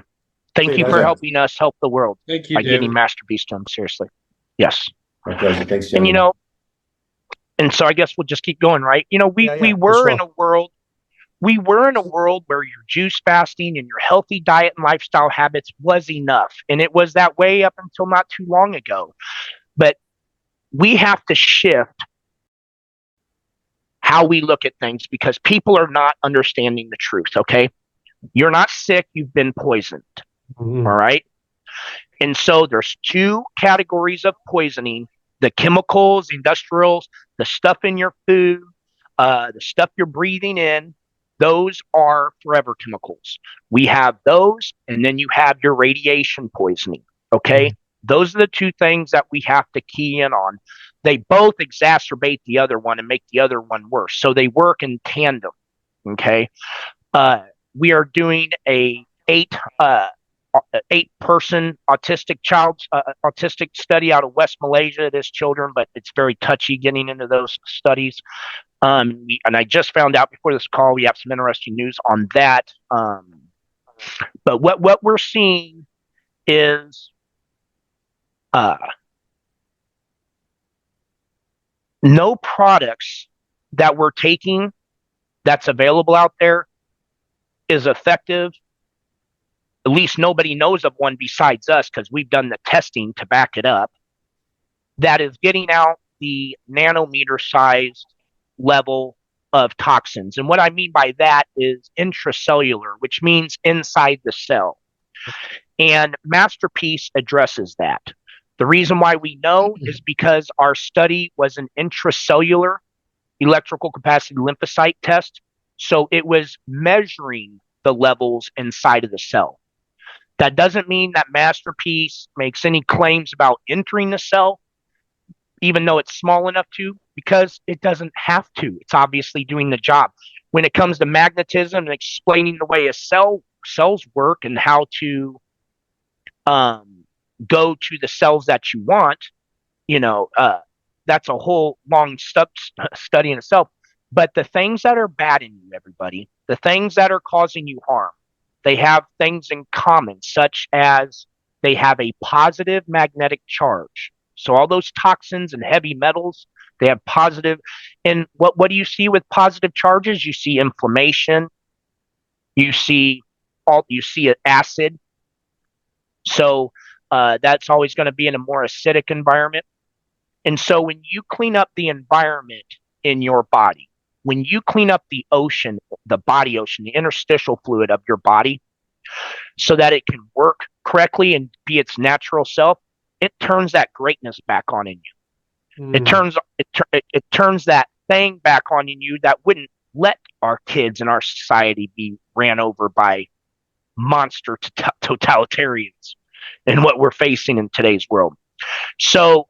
Thank you for helping us help the world. Thank you, by David. getting Masterpiece done. Seriously. Yes. My pleasure. Thanks, gentlemen. And and so I guess we'll just keep going, right? We were in a world where your juice fasting and your healthy diet and lifestyle habits was enough. And it was that way up until not too long ago. But we have to shift how we look at things because people are not understanding the truth, okay? You're not sick, you've been poisoned. Mm-hmm. All right? And so there's two categories of poisoning: the chemicals, the industrials, the stuff in your food, the stuff you're breathing in. Those are forever chemicals. We have those, and then you have your radiation poisoning, okay? Those are the two things that we have to key in on. They both exacerbate the other one and make the other one worse. So they work in tandem, okay? We are doing a 8-person autistic study out of West Malaysia. It is children, but it's very touchy getting into those studies. And I just found out before this call, we have some interesting news on that. But what we're seeing is no products that we're taking that's available out there is effective. At least nobody knows of one besides us, because we've done the testing to back it up, that is getting out the nanometer sized level of toxins. And what I mean by that is intracellular, which means inside the cell. And Masterpiece addresses that. The reason why we know is because our study was an intracellular electrical capacity lymphocyte test. So it was measuring the levels inside of the cell. That doesn't mean that Masterpiece makes any claims about entering the cell, even though it's small enough to, because it doesn't have to. It's obviously doing the job. When it comes to magnetism and explaining the way cells work and how to go to the cells that you want, that's a whole long study in itself. But the things that are bad in you, everybody, the things that are causing you harm, they have things in common, such as they have a positive magnetic charge. So all those toxins and heavy metals, they have positive. And what do you see with positive charges? You see inflammation. You see acid. So that's always going to be in a more acidic environment. And so when you clean up the environment in your body, when you clean up the ocean, the body ocean, the interstitial fluid of your body, so that it can work correctly and be its natural self, it turns that greatness back on in you. It turns that thing back on in you that wouldn't let our kids and our society be ran over by monster totalitarians and what we're facing in today's world. So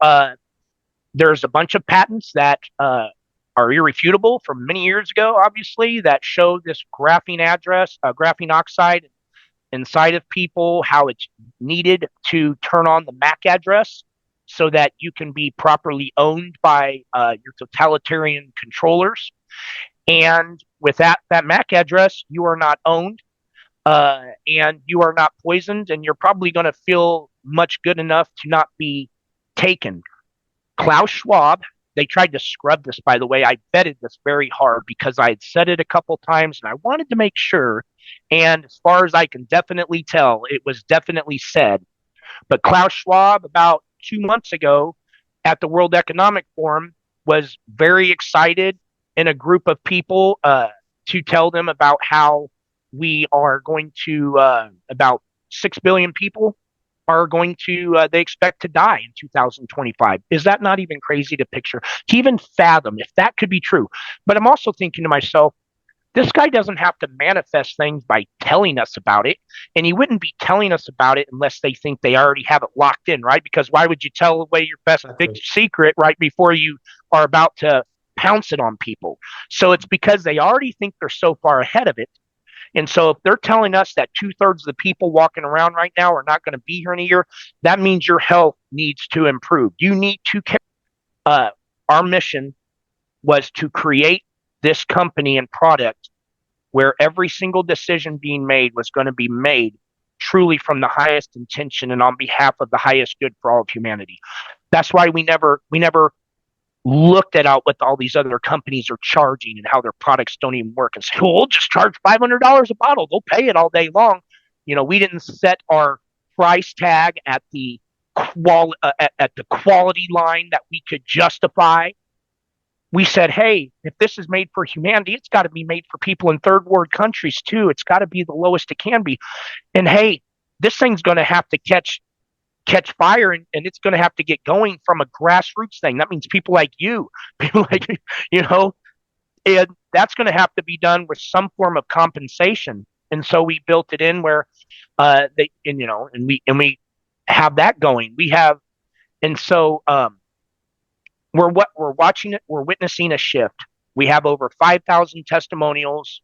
there's a bunch of patents that are irrefutable from many years ago, obviously, that show this graphene oxide inside of people, how it's needed to turn on the MAC address so that you can be properly owned by your totalitarian controllers. And with that MAC address, you are not owned and you are not poisoned, and you're probably going to feel much good enough to not be taken. Klaus Schwab, they tried to scrub this, by the way. I vetted this very hard because I had said it a couple times and I wanted to make sure. And as far as I can definitely tell, it was definitely said. But Klaus Schwab, about 2 months ago at the World Economic Forum, was very excited in a group of people to tell them about how we are going to, about 6 billion people are going to, they expect to die in 2025. Is that not even crazy to picture? To even fathom if that could be true. But I'm also thinking to myself, this guy doesn't have to manifest things by telling us about it. And he wouldn't be telling us about it unless they think they already have it locked in, right? Because why would you tell away your best big secret right before you are about to pounce it on people? So it's because they already think they're so far ahead of it. And so if they're telling us that 2/3 of the people walking around right now are not going to be here in a year, that means your health needs to improve. You need to care. Our mission was to create this company and product where every single decision being made was going to be made truly from the highest intention and on behalf of the highest good for all of humanity. That's why we never looked at what all these other companies are charging and how their products don't even work and say, well, we'll just charge $500 a bottle. They'll pay it all day long. We didn't set our price tag at the quality line that we could justify. We said, hey, if this is made for humanity, it's got to be made for people in third world countries too. It's got to be the lowest it can be. And hey, this thing's going to have to catch fire, and it's going to have to get going from a grassroots thing. That means people like you, and that's going to have to be done with some form of compensation. And so we built it in where we have that going. We're watching it. We're witnessing a shift. We have over 5,000 testimonials.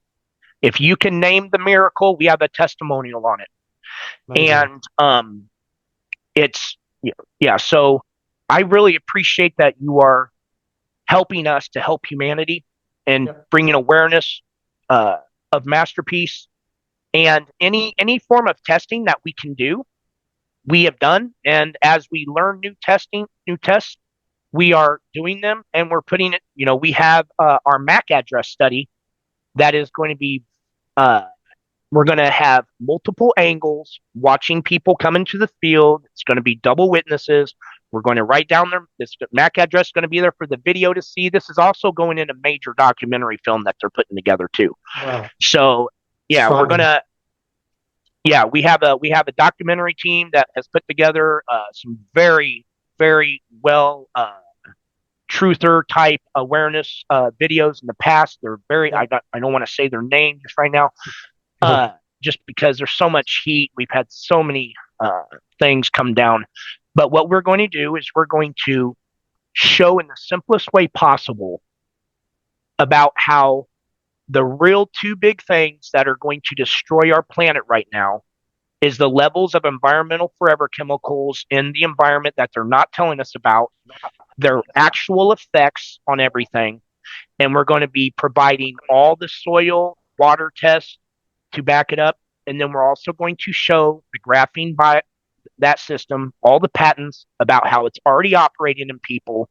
If you can name the miracle, we have a testimonial on it. Amazing. And it's yeah. So I really appreciate that you are helping us to help humanity and Yep. bringing awareness uh, of Masterpiece, and any form of testing that we can do, we have done. And as we learn new tests, we are doing them, and we're putting it. We have our MAC address study that is going to be. Uh, we're going to have multiple angles watching people come into the field. It's going to be double witnesses. We're going to write down this MAC address is going to be there for the video to see. This is also going in a major documentary film that they're putting together too. Wow. So yeah, we're Exciting. gonna we have a documentary team that has put together some very very well truther type awareness videos in the past. They're very Yep. I don't want to say their name just right now, just because there's so much heat. We've had so many things come down. But what we're going to do is we're going to show in the simplest way possible about how the real two big things that are going to destroy our planet right now is the levels of environmental forever chemicals in the environment that they're not telling us about, their actual effects on everything. And we're going to be providing all the soil water tests to back it up. And then we're also going to show the graphene by that system, all the patents about how it's already operating in people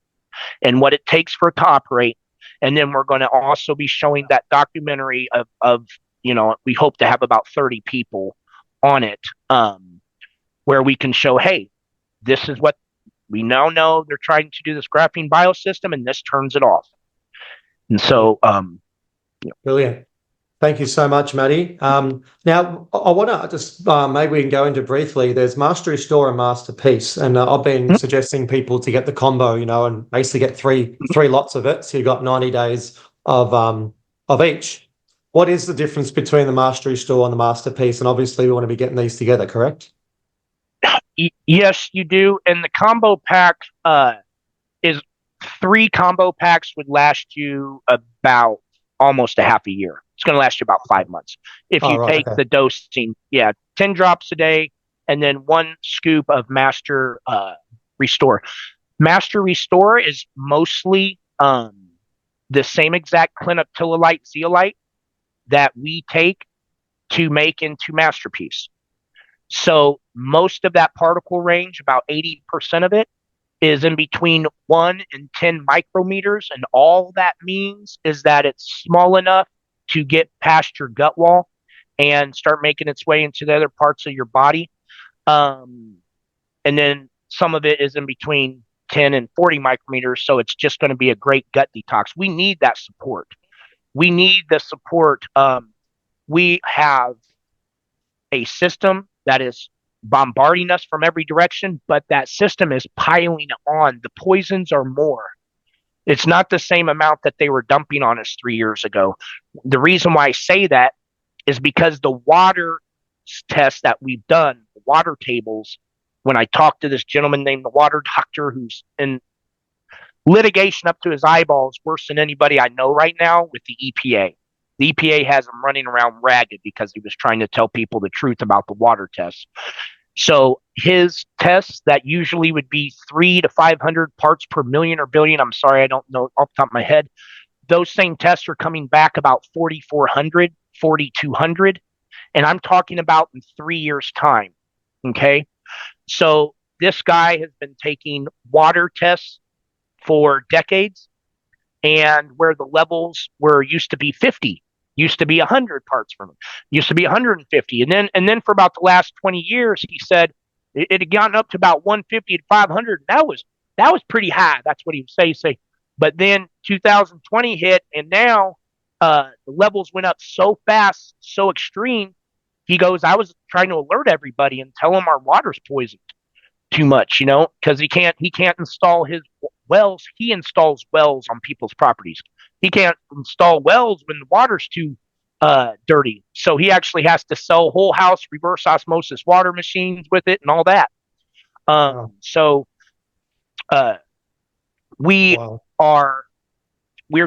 and what it takes for it to operate. And then we're going to also be showing that documentary of we hope to have about 30 people on it, where we can show, hey, this is what we now know. They're trying to do this graphene biosystem, and this turns it off. And so, Brilliant. Thank you so much, Matty. Now, I want to just maybe we can go into briefly. There's Master Restore and Masterpiece, and I've been suggesting people to get the combo, and basically get three lots of it. So you've got 90 days of each. What is the difference between the Master Restore and the Masterpiece? And obviously, we want to be getting these together, correct? yes, you do. And the combo pack is 3 combo packs would last you about almost a half a year. It's going to last you about 5 months. If you take the dosing, 10 drops a day, and then 1 scoop of Master Restore. Master Restore is mostly the same exact clinoptilolite zeolite that we take to make into Masterpiece. So most of that particle range, about 80% of it, is in between 1 and 10 micrometers. And all that means is that it's small enough to get past your gut wall and start making its way into the other parts of your body. And then some of it is in between 10 and 40 micrometers. So it's just going to be a great gut detox. We need that support. We need the support. We have a system that is bombarding us from every direction, but that system is piling on. The poisons are more. It's not the same amount that they were dumping on us 3 years ago. The reason why I say that is because the water tests that we've done, the water tables, when I talked to this gentleman named the water doctor who's in litigation up to his eyeballs, worse than anybody I know right now with the EPA. The EPA has him running around ragged because he was trying to tell people the truth about the water tests. So his tests that usually would be 300 to 500 parts per million or billion, I'm sorry, I don't know off the top of my head, those same tests are coming back about 4,400, 4,200. And I'm talking about in 3 years' time. Okay. So this guy has been taking water tests for decades, and where the levels were used to be 50, used to be 100 parts per million, used to be 150. And then for about the last 20 years, he said it had gotten up to about 150 to 500. That was pretty high. That's what he would say. But then 2020 hit, and now the levels went up so fast, so extreme. He goes, I was trying to alert everybody and tell them our water's poisoned too much, because he can't install his wells. He installs wells on people's properties. He can't install wells when the water's too dirty. So he actually has to sell whole house reverse osmosis water machines with it and all that. So we're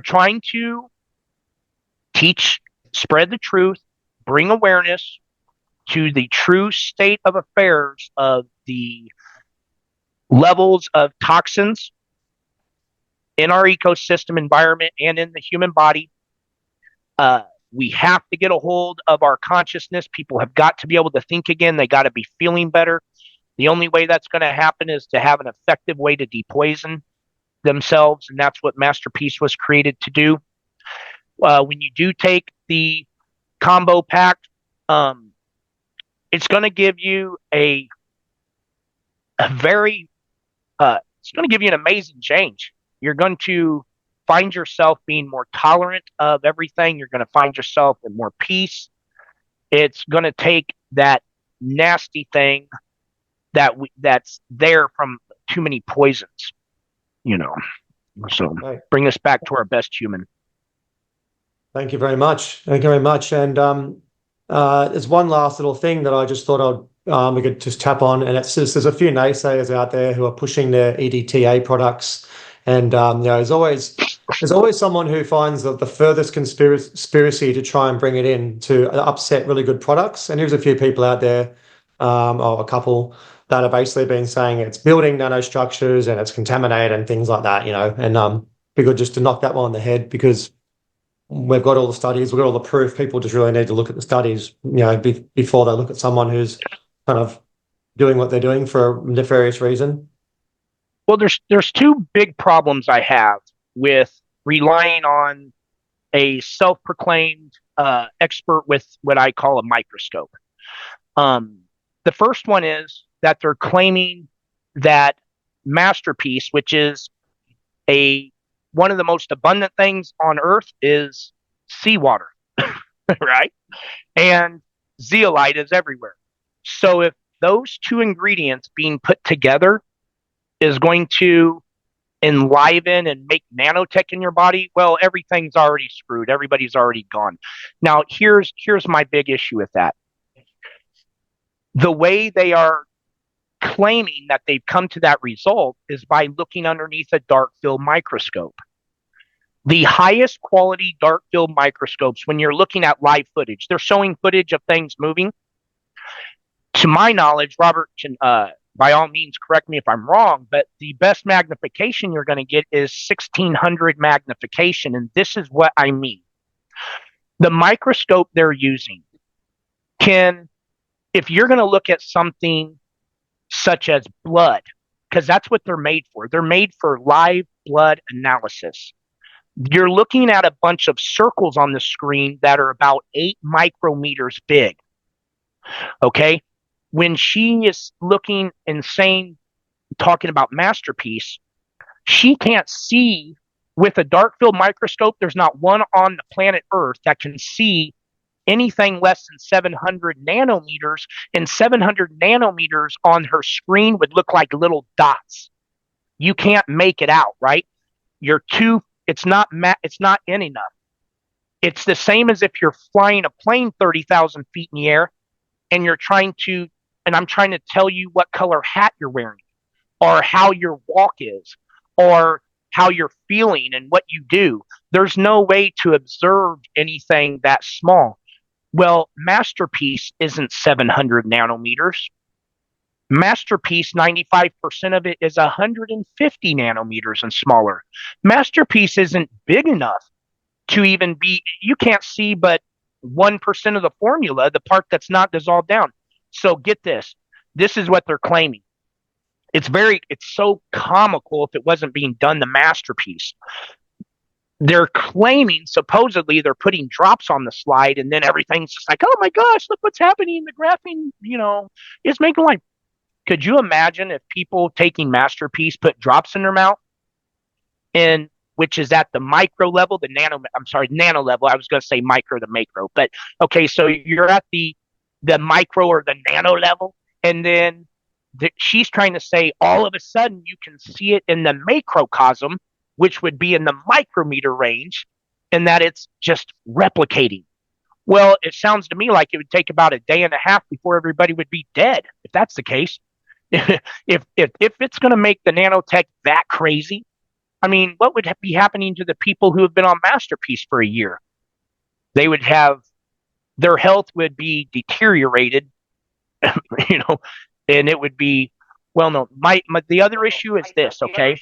trying to teach, spread the truth, bring awareness, to the true state of affairs of the levels of toxins in our ecosystem environment and in the human body. We have to get a hold of our consciousness. People have got to be able to think again. They got to be feeling better. The only way that's going to happen is to have an effective way to depoison themselves, and that's what Masterpiece was created to do. When you do take the combo pack, it's going to give you a very, it's going to give you an amazing change. You're going to find yourself being more tolerant of everything. You're going to find yourself in more peace. It's going to take that nasty thing that's there from too many poisons, So Right. bring us back to our best human. Thank you very much. Thank you very much. And there's one last little thing that I just thought we could just tap on, and it's just there's a few naysayers out there who are pushing their EDTA products, and there's always someone who finds the furthest conspiracy to try and bring it in to upset really good products. And here's a few people out there, or a couple that have basically been saying it's building nanostructures and it's contaminated and things like that, and be good just to knock that one on the head, because we've got all the studies, we've got all the proof. People just really need to look at the studies, before they look at someone who's kind of doing what they're doing for a nefarious reason. Well, there's two big problems I have with relying on a self-proclaimed expert with what I call a microscope. The first one is that they're claiming that Masterpiece, which is one of the most abundant things on Earth, is seawater, right? And zeolite is everywhere. So if those two ingredients being put together is going to enliven and make nanotech in your body, well, everything's already screwed. Everybody's already gone. Now, here's my big issue with that. The way they are claiming that they've come to that result is by looking underneath a dark field microscope. The highest quality dark field microscopes, when you're looking at live footage, they're showing footage of things moving. To my knowledge, Robert can, by all means, correct me if I'm wrong, but the best magnification you're going to get is 1600 magnification. And this is what I mean. The microscope they're using if you're going to look at something such as blood, because that's what they're made for. They're made for live blood analysis. You're looking at a bunch of circles on the screen that are about 8 micrometers big. Okay? When she is looking and saying, talking about Masterpiece, she can't see with a dark field microscope. There's not one on the planet Earth that can see anything less than 700 nanometers, and 700 nanometers on her screen would look like little dots. You can't make it out, right? It's not in enough. It's the same as if you're flying a plane 30,000 feet in the air and I'm trying to tell you what color hat you're wearing, or how your walk is, or how you're feeling and what you do. There's no way to observe anything that small. Well, Masterpiece isn't 700 nanometers. Masterpiece, 95% of it is 150 nanometers and smaller. Masterpiece isn't big enough to even you can't see but 1% of the formula, the part that's not dissolved down. So get this. This is what they're claiming. It's so comical if it wasn't being done to Masterpiece. They're claiming, supposedly, they're putting drops on the slide, and then everything's just like, oh my gosh, look what's happening. The graphene, is making life. Could you imagine if people taking Masterpiece put drops in their mouth, and which is at the micro level, nano level. I was going to say micro to macro, but okay, so you're at the micro or the nano level, and then she's trying to say all of a sudden you can see it in the macrocosm, which would be in the micrometer range, and that it's just replicating. Well, it sounds to me like it would take about a day and a half before everybody would be dead, if that's the case. If it's going to make the nanotech that crazy, I mean, what would be happening to the people who have been on Masterpiece for a year? Their health would be deteriorated you know, and it would be, well, no, the other issue is this, okay?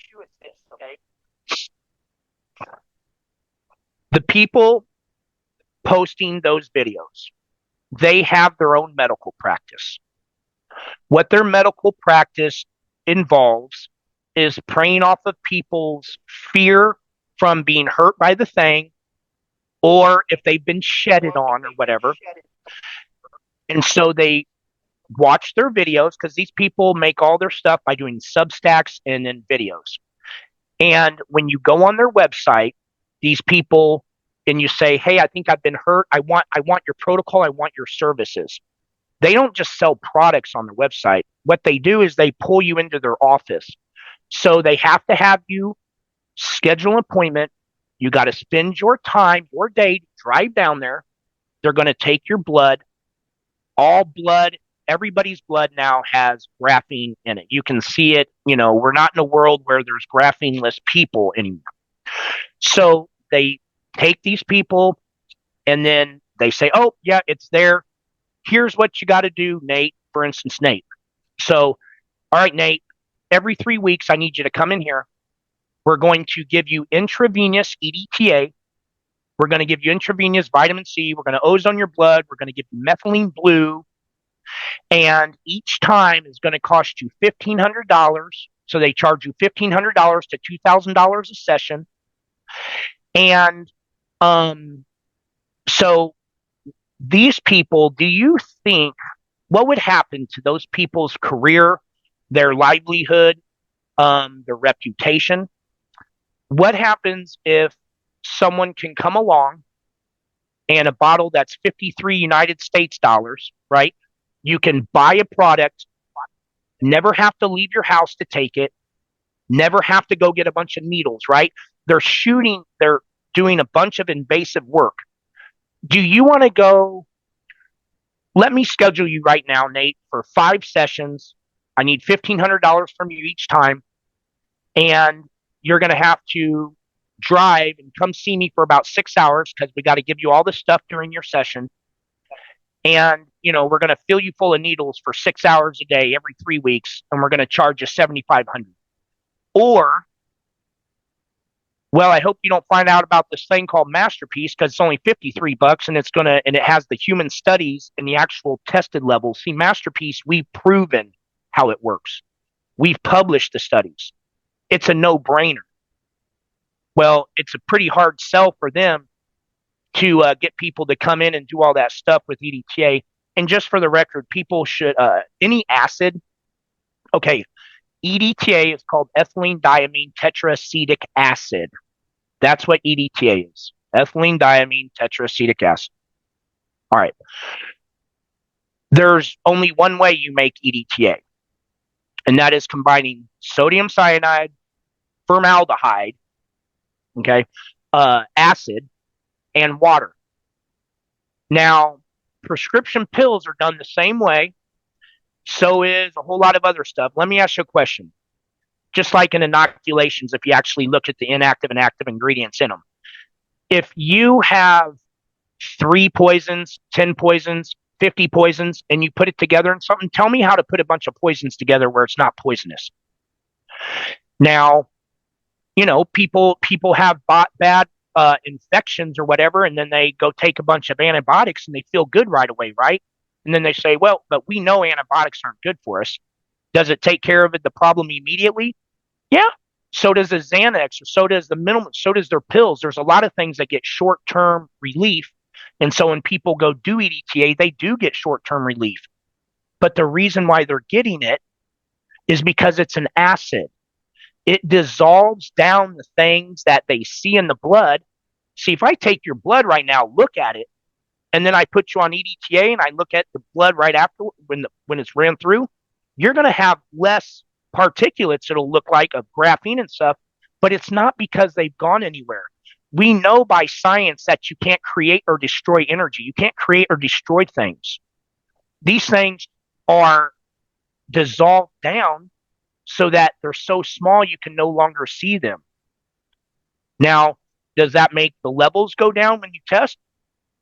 The people posting those videos, they have their own medical practice. What their medical practice involves is preying off of people's fear from being hurt by the thing, or if they've been shedded on or whatever. And so they watch their videos, because these people make all their stuff by doing Substacks and then videos. And when you go on their website, these people, and you say, hey, I think I've been hurt. I want your protocol. I want your services. They don't just sell products on their website. What they do is they pull you into their office. So they have to have you schedule an appointment. You got to spend your time, your day, drive down there. They're going to take your blood. All blood, everybody's blood now has graphene in it. You can see it. We're not in a world where there's graphene-less people anymore. So they take these people and then they say, oh, yeah, it's there. Here's what you got to do, Nate. For instance, Nate. So, all right, Nate, every 3 weeks, I need you to come in here. We're going to give you intravenous EDTA. We're going to give you intravenous vitamin C. We're going to ozone your blood. We're going to give you methylene blue. And each time is going to cost you $1,500. So they charge you $1,500 to $2,000 a session. And so these people, do you think, what would happen to those people's career, their livelihood, their reputation? What happens if someone can come along and a bottle that's 53 United States dollars, right? You can buy a product, never have to leave your house to take it, never have to go get a bunch of needles, right? They're doing a bunch of invasive work. Do you want to go? Let me schedule you right now, Nate, for 5 sessions. I need $1,500 from you each time. And you're going to have to drive and come see me for about 6 hours, because we got to give you all this stuff during your session. And, we're going to fill you full of needles for 6 hours a day every 3 weeks. And we're going to charge you $7,500. Or, well, I hope you don't find out about this thing called Masterpiece, because it's only $53 and it has the human studies and the actual tested levels. See, Masterpiece, we've proven how it works. We've published the studies. It's a no-brainer. Well, it's a pretty hard sell for them to get people to come in and do all that stuff with EDTA. And just for the record, people should, any acid, okay, EDTA is called ethylene diamine tetraacetic acid. That's what EDTA is. Ethylene diamine tetraacetic acid. All right. There's only one way you make EDTA, and that is combining sodium cyanide, formaldehyde, okay, acid, and water. Now, prescription pills are done the same way. So is a whole lot of other stuff. Let me ask you a question. Just like in inoculations, if you actually look at the inactive and active ingredients in them, if you have 3 poisons, 10 poisons, 50 poisons, and you put it together in something, tell me how to put a bunch of poisons together where it's not poisonous. Now, people have bad infections or whatever, and then they go take a bunch of antibiotics and they feel good right away, right? And then they say, well, but we know antibiotics aren't good for us. Does it take care of the problem immediately? Yeah. So does the Xanax, or so does the minimal, so does their pills. There's a lot of things that get short-term relief. And so when people go do EDTA, they do get short-term relief. But the reason why they're getting it is because it's an acid. It dissolves down the things that they see in the blood. See, if I take your blood right now, look at it, and then I put you on EDTA and I look at the blood right after when it's ran through, you're going to have less particulates, it'll look like, of graphene and stuff, but it's not because they've gone anywhere. We know by science that you can't create or destroy energy. You can't create or destroy things. These things are dissolved down so that they're so small you can no longer see them. Now, does that make the levels go down when you test?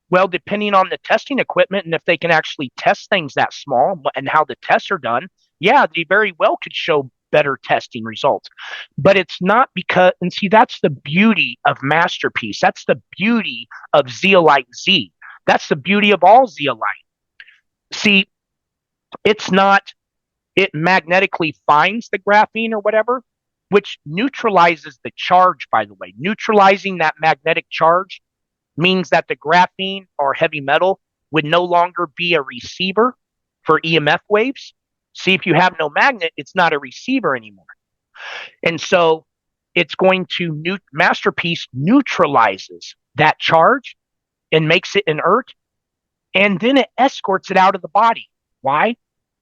Well, depending on the testing equipment and if they can actually test things that small and how the tests are done, yeah, they very well could show better testing results. But it's not because, and see, that's the beauty of Masterpiece. That's the beauty of Zeolite Z. That's the beauty of all zeolite. See, it's not, it magnetically finds the graphene or whatever, which neutralizes the charge, by the way. Neutralizing that magnetic charge means that the graphene or heavy metal would no longer be a receiver for EMF waves. See, if you have no magnet, it's not a receiver anymore. And so it's going to, Masterpiece neutralizes that charge and makes it inert, and then it escorts it out of the body. Why?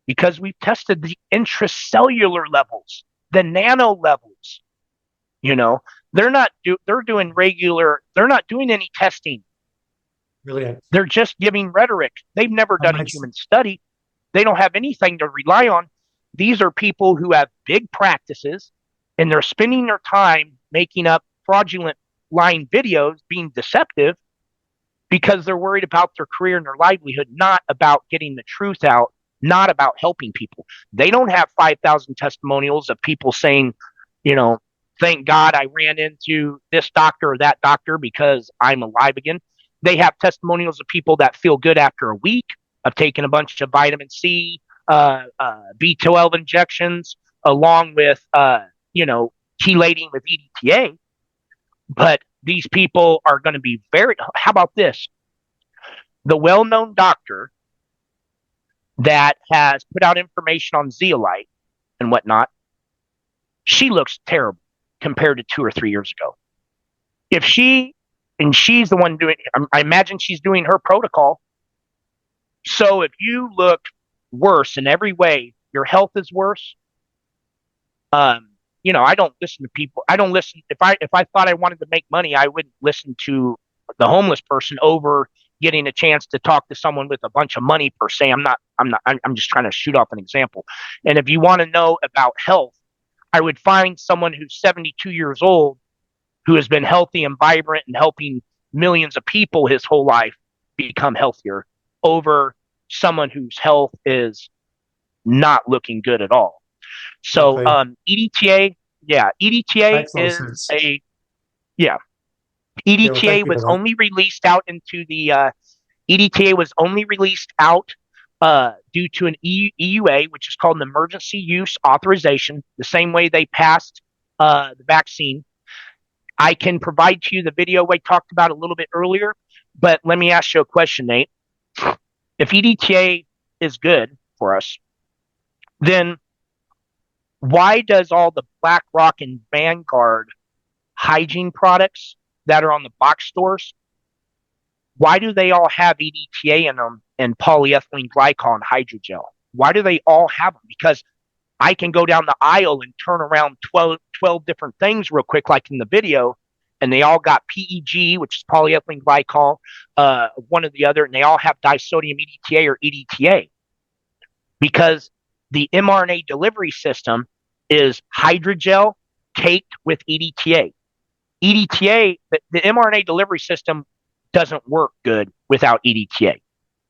Because we've tested the intracellular levels, the nano levels. You know, they're not doing any testing. Brilliant. They're just giving rhetoric. They've never done a human study. They don't have anything to rely on. These are people who have big practices, and they're spending their time making up fraudulent lying videos, being deceptive, because they're worried about their career and their livelihood, not about getting the truth out, not about helping people. They don't have 5,000 testimonials of people saying, you know, thank God I ran into this doctor or that doctor because I'm alive again. They have testimonials of people that feel good after a week of taking a bunch of vitamin C, B12 injections, along with, chelating with EDTA. But these people are going to be how about this? The well-known doctor that has put out information on zeolite and whatnot, she looks terrible compared to 2 or 3 years ago. She's the one doing, I imagine she's doing her protocol. So if you look worse in every way, your health is worse. I don't listen to people. I don't listen. If I thought I wanted to make money, I wouldn't listen to the homeless person over getting a chance to talk to someone with a bunch of money per se. I'm just trying to shoot off an example. And if you want to know about health, I would find someone who's 72 years old who has been healthy and vibrant and helping millions of people his whole life become healthier over someone whose health is not looking good at all. So EDTA, EDTA is EDTA was only released out into the EDTA was only released out due to an EUA, which is called an emergency use authorization, the same way they passed the vaccine. I can provide to you the video we talked about a little bit earlier, but let me ask you a question, Nate. If EDTA is good for us, then why does all the BlackRock and Vanguard hygiene products that are on the box stores, why do they all have EDTA in them and polyethylene glycol and hydrogel? Why do they all have them? Because I can go down the aisle and turn around 12 different things real quick, like in the video, and they all got PEG, which is polyethylene glycol, one or the other, and they all have disodium EDTA or EDTA. Because the mRNA delivery system is hydrogel caked with EDTA. EDTA, the mRNA delivery system doesn't work good without EDTA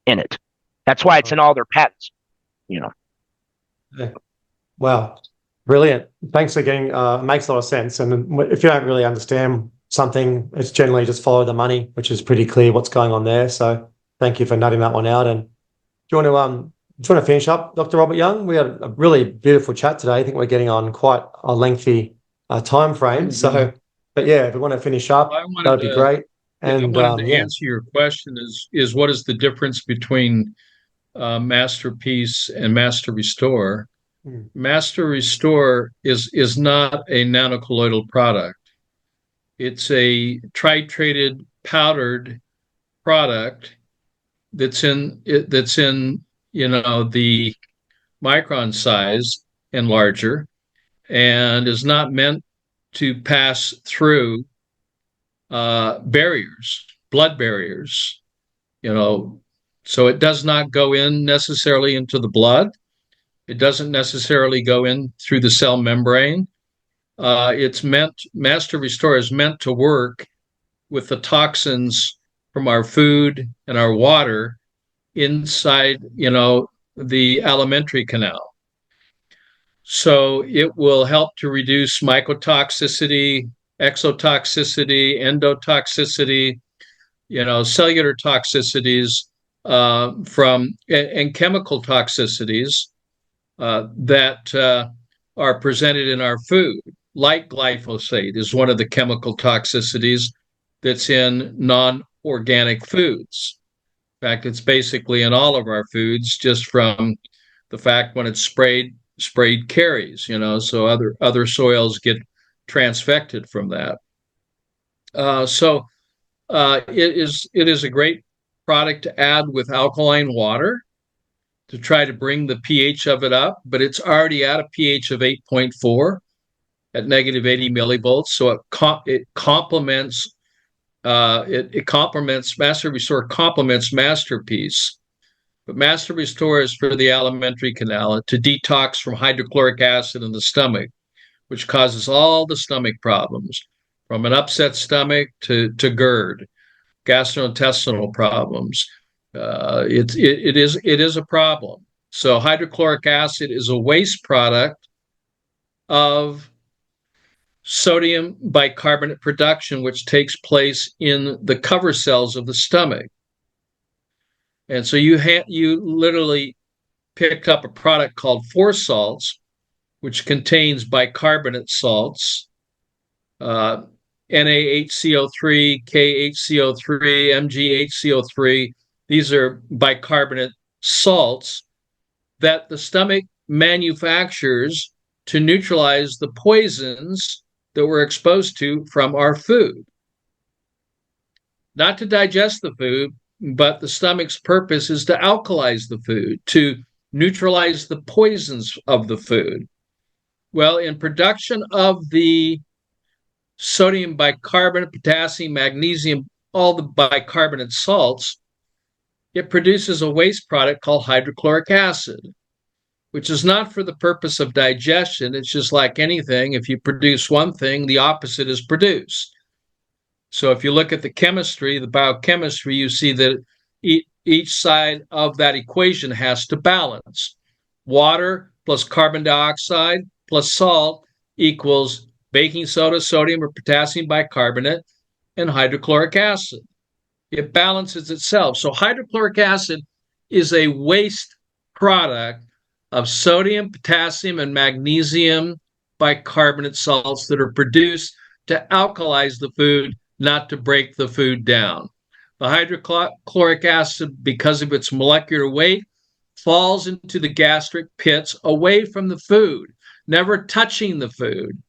in it. That's why it's in all their patents, Yeah. Wow. Brilliant. Thanks again. Makes a lot of sense. And if you don't really understand something, it's generally just follow the money, which is pretty clear what's going on there. So thank you for nutting that one out. And do you want to finish up, Dr. Robert Young? We had a really beautiful chat today. I think we're getting on quite a lengthy time frame. So, but yeah, if we want to finish up, that would be great. And I wanted to answer your question is what is the difference between Masterpiece and Master Restore? Master Restore is not a nanocolloidal product. It's a titrated powdered product that's in the micron size and larger, and is not meant to pass through barriers, blood barriers, so it does not go in necessarily into the blood. It doesn't necessarily go in through the cell membrane. Master Restore is meant to work with the toxins from our food and our water inside, the alimentary canal. So it will help to reduce mycotoxicity, exotoxicity, endotoxicity, cellular toxicities and chemical toxicities that are presented in our food, like glyphosate is one of the chemical toxicities that's in non-organic foods. In fact, it's basically in all of our foods, just from the fact when it's sprayed carries, so other soils get transfected from that. It is a great product to add with alkaline water to try to bring the pH of it up, but it's already at a pH of 8.4 at negative 80 millivolts, so it complements Master Restore complements Masterpiece. But Master Restore is for the alimentary canal to detox from hydrochloric acid in the stomach, which causes all the stomach problems, from an upset stomach to GERD, gastrointestinal problems. It is a problem. So hydrochloric acid is a waste product of sodium bicarbonate production, which takes place in the cover cells of the stomach. And so you literally picked up a product called Four Salts, which contains bicarbonate salts, NaHCO3, KHCO3, MgHCO3. These are bicarbonate salts that the stomach manufactures to neutralize the poisons that we're exposed to from our food. Not to digest the food, but the stomach's purpose is to alkalize the food, to neutralize the poisons of the food. Well, in production of the sodium bicarbonate, potassium, magnesium, all the bicarbonate salts, it produces a waste product called hydrochloric acid, which is not for the purpose of digestion. It's just like anything. If you produce one thing, the opposite is produced. So if you look at the chemistry, the biochemistry, you see that each side of that equation has to balance. Water plus carbon dioxide plus salt equals baking soda, sodium or potassium bicarbonate, and hydrochloric acid. It balances itself. So hydrochloric acid is a waste product of sodium, potassium, and magnesium bicarbonate salts that are produced to alkalize the food, not to break the food down. The hydrochloric acid, because of its molecular weight, falls into the gastric pits away from the food, never touching the food.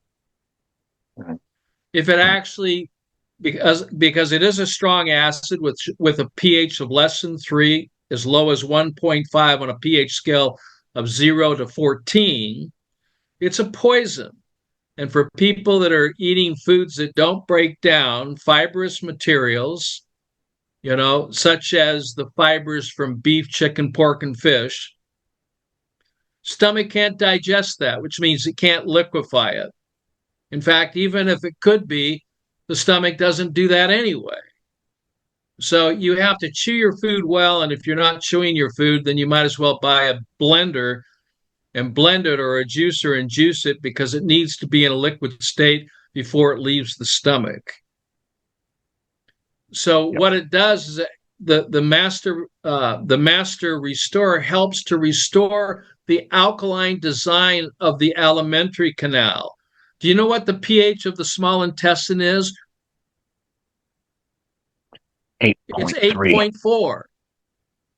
If it actually, because it is a strong acid with a pH of less than 3, as low as 1.5 on a pH scale of 0 to 14, it's a poison. And for people that are eating foods that don't break down fibrous materials, such as the fibers from beef, chicken, pork, and fish, stomach can't digest that, which means it can't liquefy it. In fact, even if it could be, the stomach doesn't do that anyway. So you have to chew your food well, and if you're not chewing your food, then you might as well buy a blender and blend it, or a juicer and juice it, because it needs to be in a liquid state before it leaves the stomach. So what it does is the Master Restore helps to restore the alkaline design of the alimentary canal. Do you know what the pH of the small intestine is? 8.3. It's 8.4.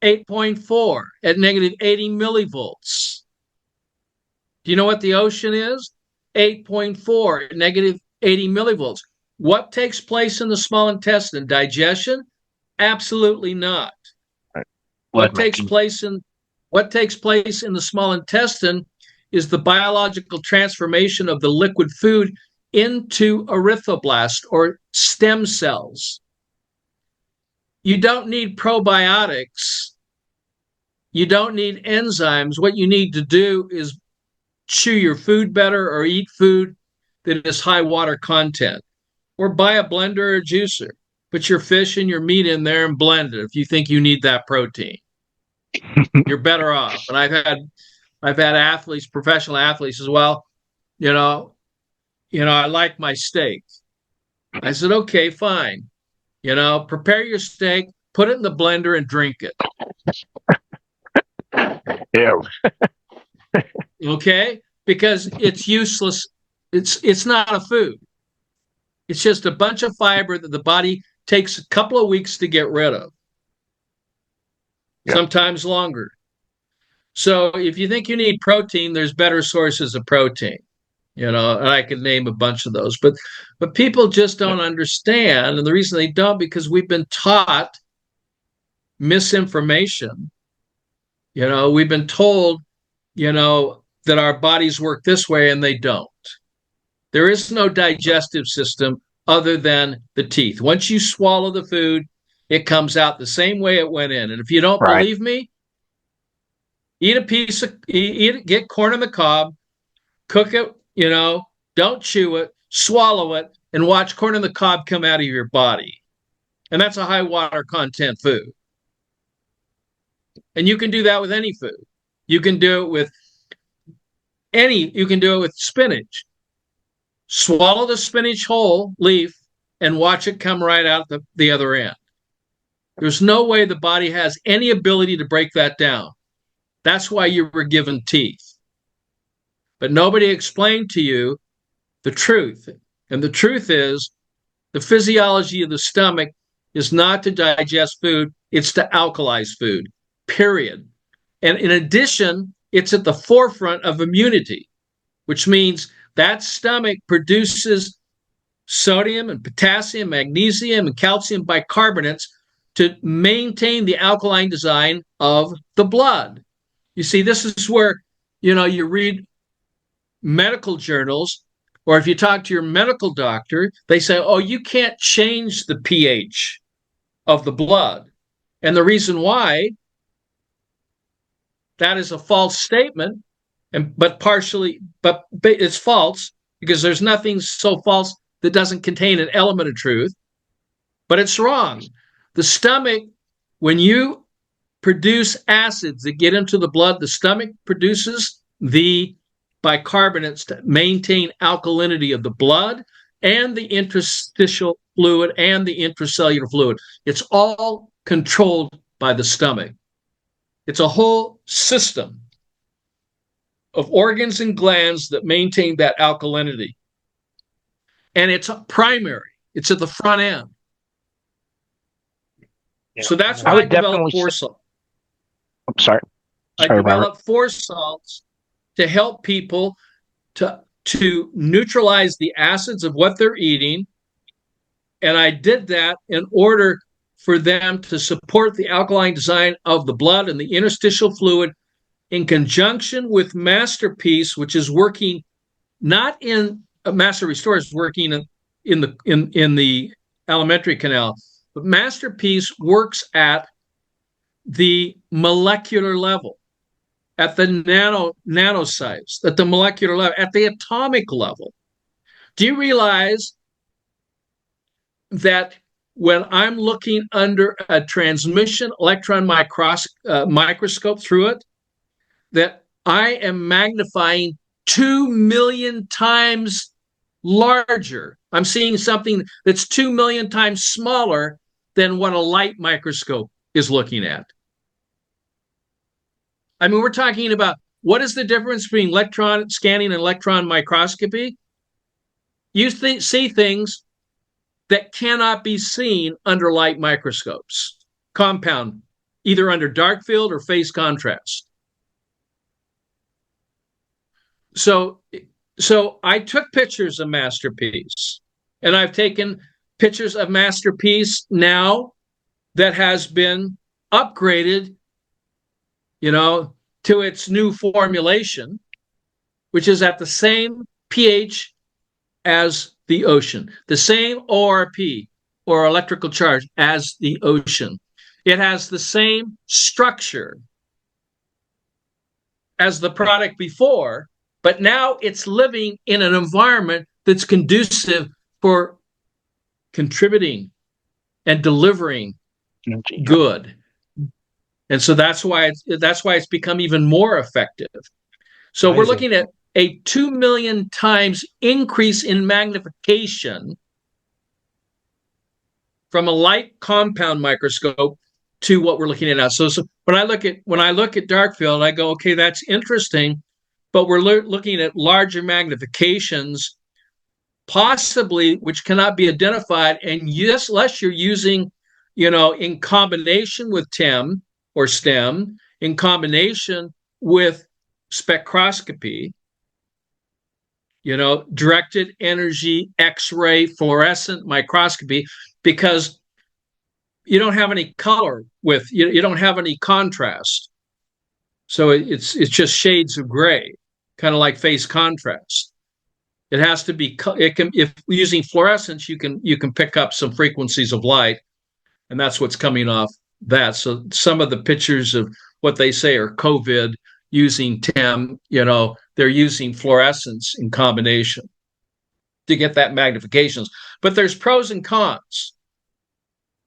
8.4 at negative 80 millivolts. Do you know what the ocean is? 8.4 at negative 80 millivolts. What takes place in the small intestine? Digestion? Absolutely not. What takes place in the small intestine is the biological transformation of the liquid food into erythroblast, or stem cells. You don't need probiotics. You don't need enzymes. What you need to do is chew your food better, or eat food that is high water content, or buy a blender or a juicer. put your fish and your meat in there and blend it if you think you need that protein. You're better off. And I've had athletes, professional athletes as well, I like my steak. I said, okay, fine. Prepare your steak, put it in the blender and drink it. Ew. Okay? Because it's useless. It's not a food. It's just a bunch of fiber that the body takes a couple of weeks to get rid of. Sometimes longer. So if you think you need protein, there's better sources of protein. And I could name a bunch of those, but people just don't understand. And the reason they don't, because we've been taught misinformation. We've been told, that our bodies work this way and they don't. There is no digestive system other than the teeth. Once you swallow the food, it comes out the same way it went in. And if you don't believe me, get corn on the cob, cook it, don't chew it, swallow it, and watch corn on the cob come out of your body. And that's a high water content food. And you can do that with any food. You can do it with spinach. Swallow the spinach whole leaf and watch it come right out the other end. There's no way the body has any ability to break that down. That's why you were given teeth. But nobody explained to you the truth. And the truth is, the physiology of the stomach is not to digest food, it's to alkalize food, period. And in addition, it's at the forefront of immunity, which means that stomach produces sodium and potassium, magnesium, and calcium bicarbonates to maintain the alkaline design of the blood. You see, this is where, you read medical journals, or if you talk to your medical doctor, they say, oh, you can't change the pH of the blood. And the reason why, that is a false statement, but it's false because there's nothing so false that doesn't contain an element of truth, but it's wrong. The stomach, when you produce acids that get into the blood, the stomach produces the bicarbonates to maintain alkalinity of the blood and the interstitial fluid and the intracellular fluid. It's all controlled by the stomach. It's a whole system of organs and glands that maintain that alkalinity. And it's primary. It's at the front end. Yeah. So that's why I developed 4 salts. I'm sorry. I developed 4 salts to help people to neutralize the acids of what they're eating. And I did that in order for them to support the alkaline design of the blood and the interstitial fluid in conjunction with Masterpiece, which is working not in Master Restore, is working in the alimentary canal, but Masterpiece works at the molecular level, at the nanosize, at the molecular level, at the atomic level. Do you realize that when I'm looking under a transmission electron microscope through it, that I am magnifying 2 million times larger? I'm seeing something that's 2 million times smaller than what a light microscope is looking at. I mean, we're talking about what is the difference between electron scanning and electron microscopy? You see things that cannot be seen under light microscopes, compound, either under dark field or phase contrast. So I took pictures of Masterpiece, and I've taken pictures of Masterpiece now that has been upgraded, to its new formulation, which is at the same pH as the ocean, the same ORP, or electrical charge, as the ocean. It has the same structure as the product before, but now it's living in an environment that's conducive for contributing and delivering good. And so that's why it's become even more effective. So we're looking at a 2 million times increase in magnification from a light compound microscope to what we're looking at now. So when I look at dark field, I go, okay, that's interesting, but we're looking at larger magnifications, possibly which cannot be identified, and yes, unless you're using, in combination with TEM or STEM, in combination with spectroscopy, directed energy X-ray fluorescent microscopy, because you don't have any color you don't have any contrast. So it's just shades of gray, kind of like phase contrast. It has to be, if using fluorescence, you can pick up some frequencies of light, and that's what's coming off that. So some of the pictures of what they say are COVID using TEM, they're using fluorescence in combination to get that magnifications. But there's pros and cons.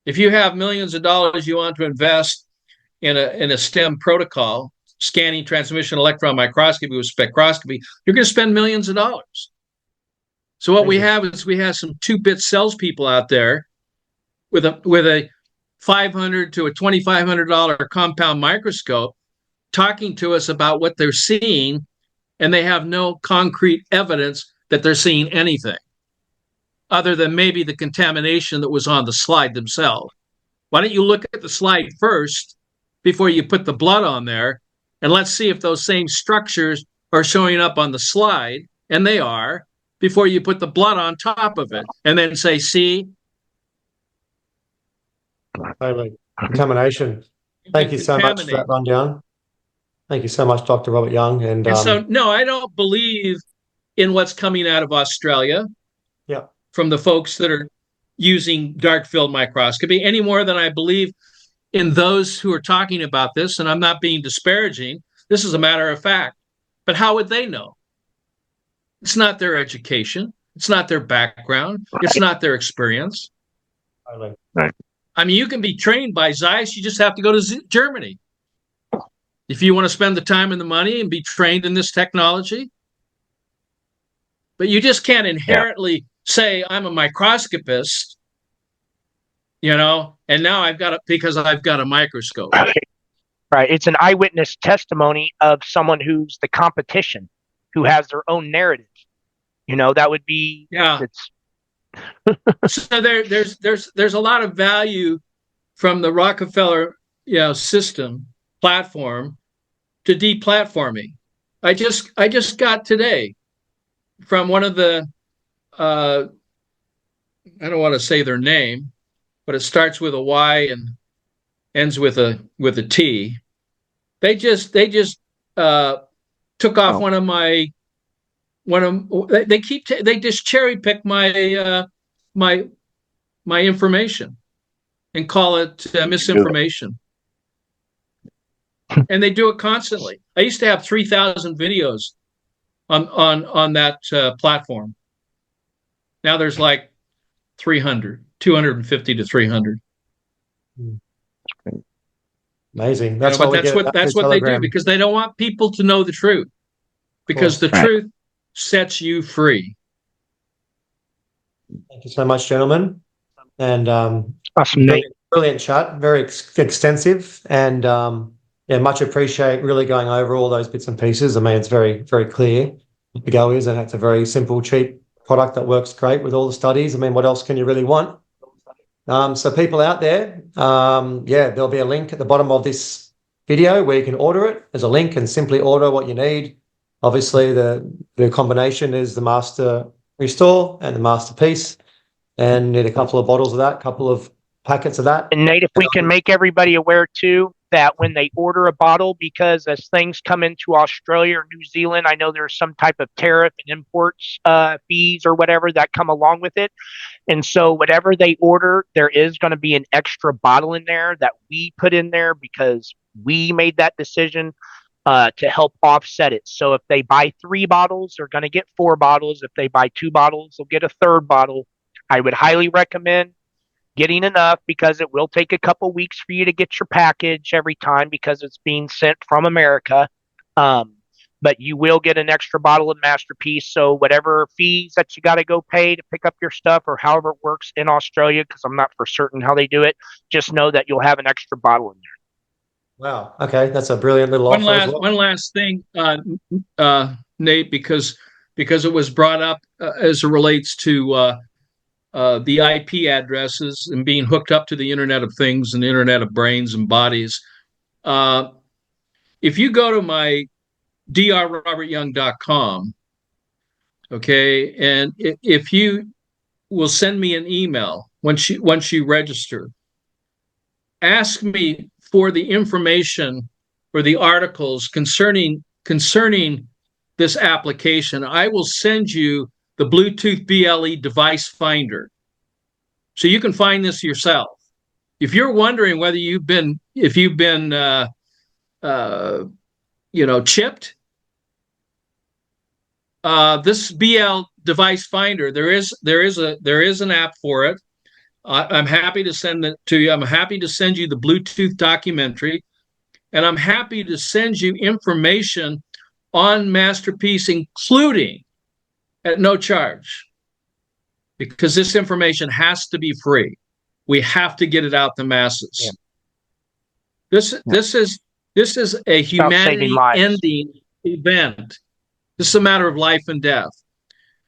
If you have millions of dollars you want to invest in a STEM protocol, scanning transmission electron microscopy with spectroscopy, you're going to spend millions of dollars. So what we have some 2-bit salespeople out there with a $500 to a $2,500 compound microscope talking to us about what they're seeing, and they have no concrete evidence that they're seeing anything other than maybe the contamination that was on the slide themselves. Why don't you look at the slide first before you put the blood on there, and let's see if those same structures are showing up on the slide, and they are, before you put the blood on top of it, and then say, see? Totally. Contamination. Thank you so much for that rundown. Thank you so much, Dr. Robert Young. And so, no, I don't believe in what's coming out of Australia. Yeah. From the folks that are using dark field microscopy, any more than I believe in those who are talking about this. And I'm not being disparaging. This is a matter of fact. But how would they know? It's not their education. It's not their background. It's not their experience. Right. I mean, you can be trained by Zeiss. You just have to go to Germany. If you want to spend the time and the money and be trained in this technology. But you just can't inherently say, I'm a microscopist, and now I've got because I've got a microscope. Right. It's an eyewitness testimony of someone who's the competition, who has their own narrative. That would be, So there's a lot of value from the Rockefeller, system platform to deplatforming. I just got today from one of the, I don't want to say their name, but it starts with a Y and ends with a T. They just took off they just cherry pick my my information and call it misinformation. And they do it constantly. I used to have 3,000 videos on that platform. Now there's like 250 to 300. Amazing. That's what they do, because they don't want people to know the truth, because the truth sets you free. Thank you so much, gentlemen. And awesome, brilliant chat, very extensive, and much appreciate really going over all those bits and pieces. I mean, it's very, very clear what the go is, and it's a very simple, cheap product that works great with all the studies. I mean, what else can you really want? So people out there, there'll be a link at the bottom of this video where you can order it. There's a link, and simply order what you need. Obviously, the combination is the Master Restore and the Masterpiece, and need a couple of bottles of that, couple of packets of that. And Nate, if we can make everybody aware too, that when they order a bottle, because as things come into Australia or New Zealand, I know there's some type of tariff and imports fees or whatever that come along with it. And so whatever they order, there is going to be an extra bottle in there that we put in there because we made that decision to help offset it. So if they buy 3 bottles, they're going to get 4 bottles. If they buy 2 bottles, they'll get a 3rd bottle. I would highly recommend getting enough, because it will take a couple weeks for you to get your package every time because it's being sent from America. But you will get an extra bottle of Masterpiece. So whatever fees that you got to go pay to pick up your stuff, or however it works in Australia, because I'm not for certain how they do it, just know that you'll have an extra bottle in there. Wow. Okay, that's a brilliant little offer as well. One last thing, Nate, because it was brought up as it relates to the IP addresses and being hooked up to the Internet of Things and the Internet of Brains and Bodies. If you go to my drrobertyoung.com, okay, and if you will send me an email once you register, ask me for the information or the articles concerning this application. I will send you the Bluetooth BLE device finder, so you can find this yourself. If you're wondering whether you've been chipped, this BL device finder, there is an app for it. I'm happy to send it to you. I'm happy to send you the Bluetooth documentary, and I'm happy to send you information on Masterpiece, including at no charge, because this information has to be free. We have to get it out to masses. Yeah. This is a humanity-ending event. This is a matter of life and death.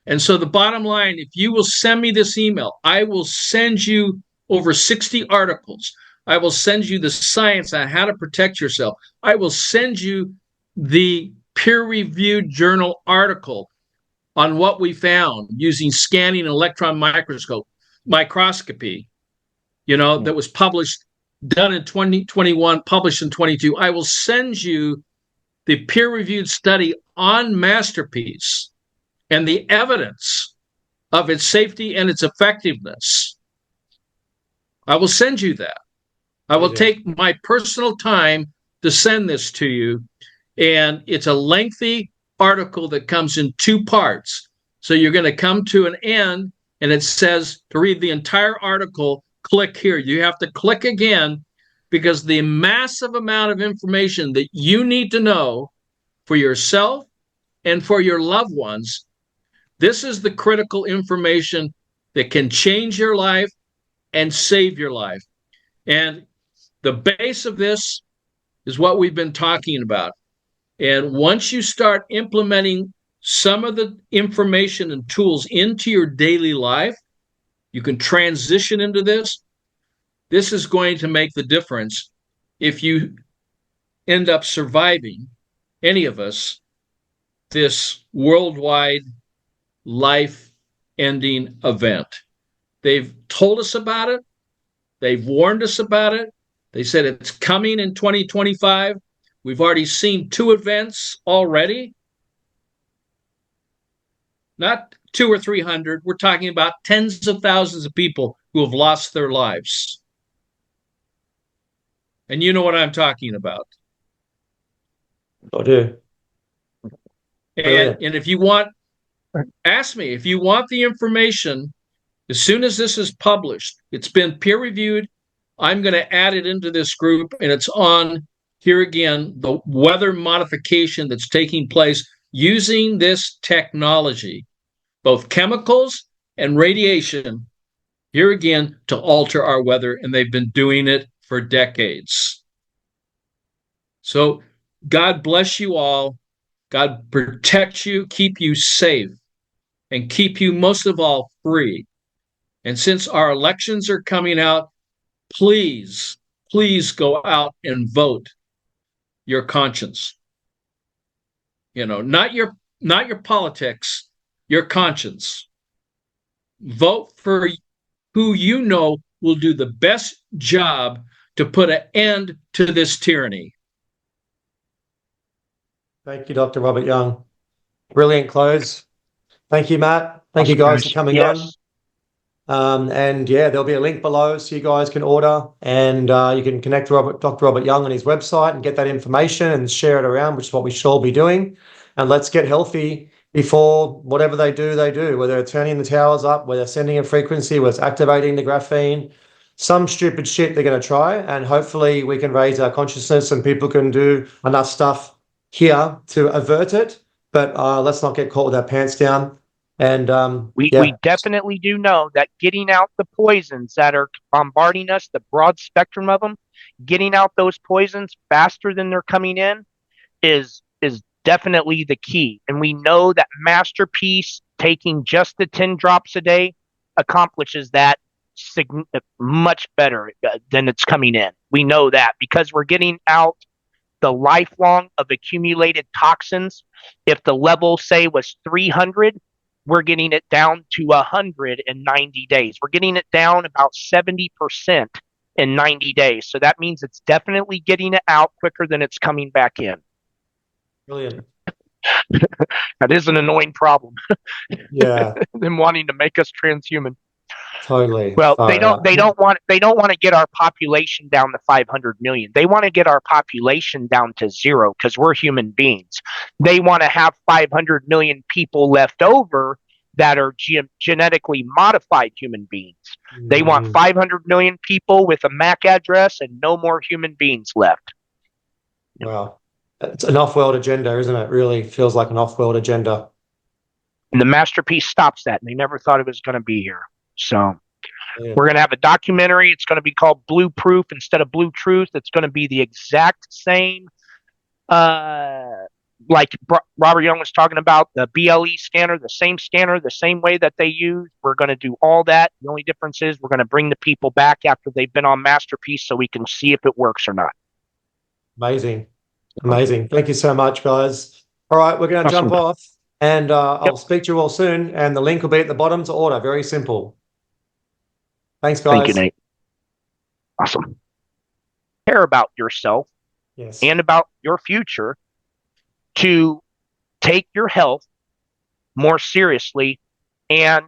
And so the bottom line, if you will send me this email, I will send you over 60 articles. I will send you the science on how to protect yourself. I will send you the peer-reviewed journal article on what we found using scanning and electron microscopy, that was done in 2021, published in 22. I will send you the peer-reviewed study on Masterpiece and the evidence of its safety and its effectiveness. I will send you that. I will take my personal time to send this to you, and it's a lengthy article that comes in 2 parts. So you're going to come to an end, and it says to read the entire article, click here. You have to click again, because the massive amount of information that you need to know for yourself and for your loved ones, this is the critical information that can change your life and save your life. And the base of this is what we've been talking about. And once you start implementing some of the information and tools into your daily life, you can transition into this. This is going to make the difference if you end up surviving, any of us, this worldwide life-ending event. They've told us about it. They've warned us about it. They said it's coming in 2025. We've already seen 2 events already. Not 200 or 300. We're talking about tens of thousands of people who have lost their lives. And you know what I'm talking about. I do. And if you want, ask me. If you want the information, as soon as this is published, it's been peer-reviewed, I'm going to add it into this group, and it's on, here again, the weather modification that's taking place using this technology, both chemicals and radiation, here again, to alter our weather, and they've been doing it for decades. So God bless you all. God protect you, keep you safe, and keep you, most of all, free. And since our elections are coming out, please go out and vote your conscience. Not your politics, your conscience. Vote for who you know will do the best job to put an end to this tyranny. Thank you, Dr. Robert Young. Brilliant close. Thank you, Matt. Thank you guys for coming on. And there'll be a link below so you guys can order, and you can connect to Dr. Robert Young on his website and get that information and share it around, which is what we should all be doing. And let's get healthy before whatever they do, whether it's turning the towers up, whether it's sending a frequency, whether it's activating the graphene, some stupid shit they're going to try, and hopefully we can raise our consciousness and people can do enough stuff here to avert it. But let's not get caught with our pants down. And we definitely do know that getting out the poisons that are bombarding us, the broad spectrum of them, getting out those poisons faster than they're coming in is definitely the key. And we know that Masterpiece taking just the 10 drops a day accomplishes that much better than it's coming in. We know that because we're getting out the lifelong of accumulated toxins. If the level, say, was 300, we're getting it down to 100 in 90 days. We're getting it down about 70% in 90 days. So that means it's definitely getting it out quicker than it's coming back in. Brilliant. That is an annoying problem. Yeah. Them wanting to make us transhuman. Totally. Well, they don't want to get our population down to 500 million. They want to get our population down to 0 because we're human beings. They want to have 500 million people left over that are genetically modified human beings. They want 500 million people with a MAC address and no more human beings left. Wow. It's an off-world agenda, isn't it? Really feels like an off-world agenda. And the Masterpiece stops that. And they never thought it was going to be here. So we're going to have a documentary. It's going to be called Blue Proof instead of Blue Truth. It's going to be the exact same, like Robert Young was talking about, the BLE scanner, the same way that they use. We're going to do all that. The only difference is we're going to bring the people back after they've been on Masterpiece so we can see if it works or not. Amazing. Thank you so much, guys. All right, we're going to jump off, and I'll speak to you all soon, and the link will be at the bottom to order. Very simple. Thanks, guys. Thank you, Nate. Awesome. Care about yourself and about your future to take your health more seriously and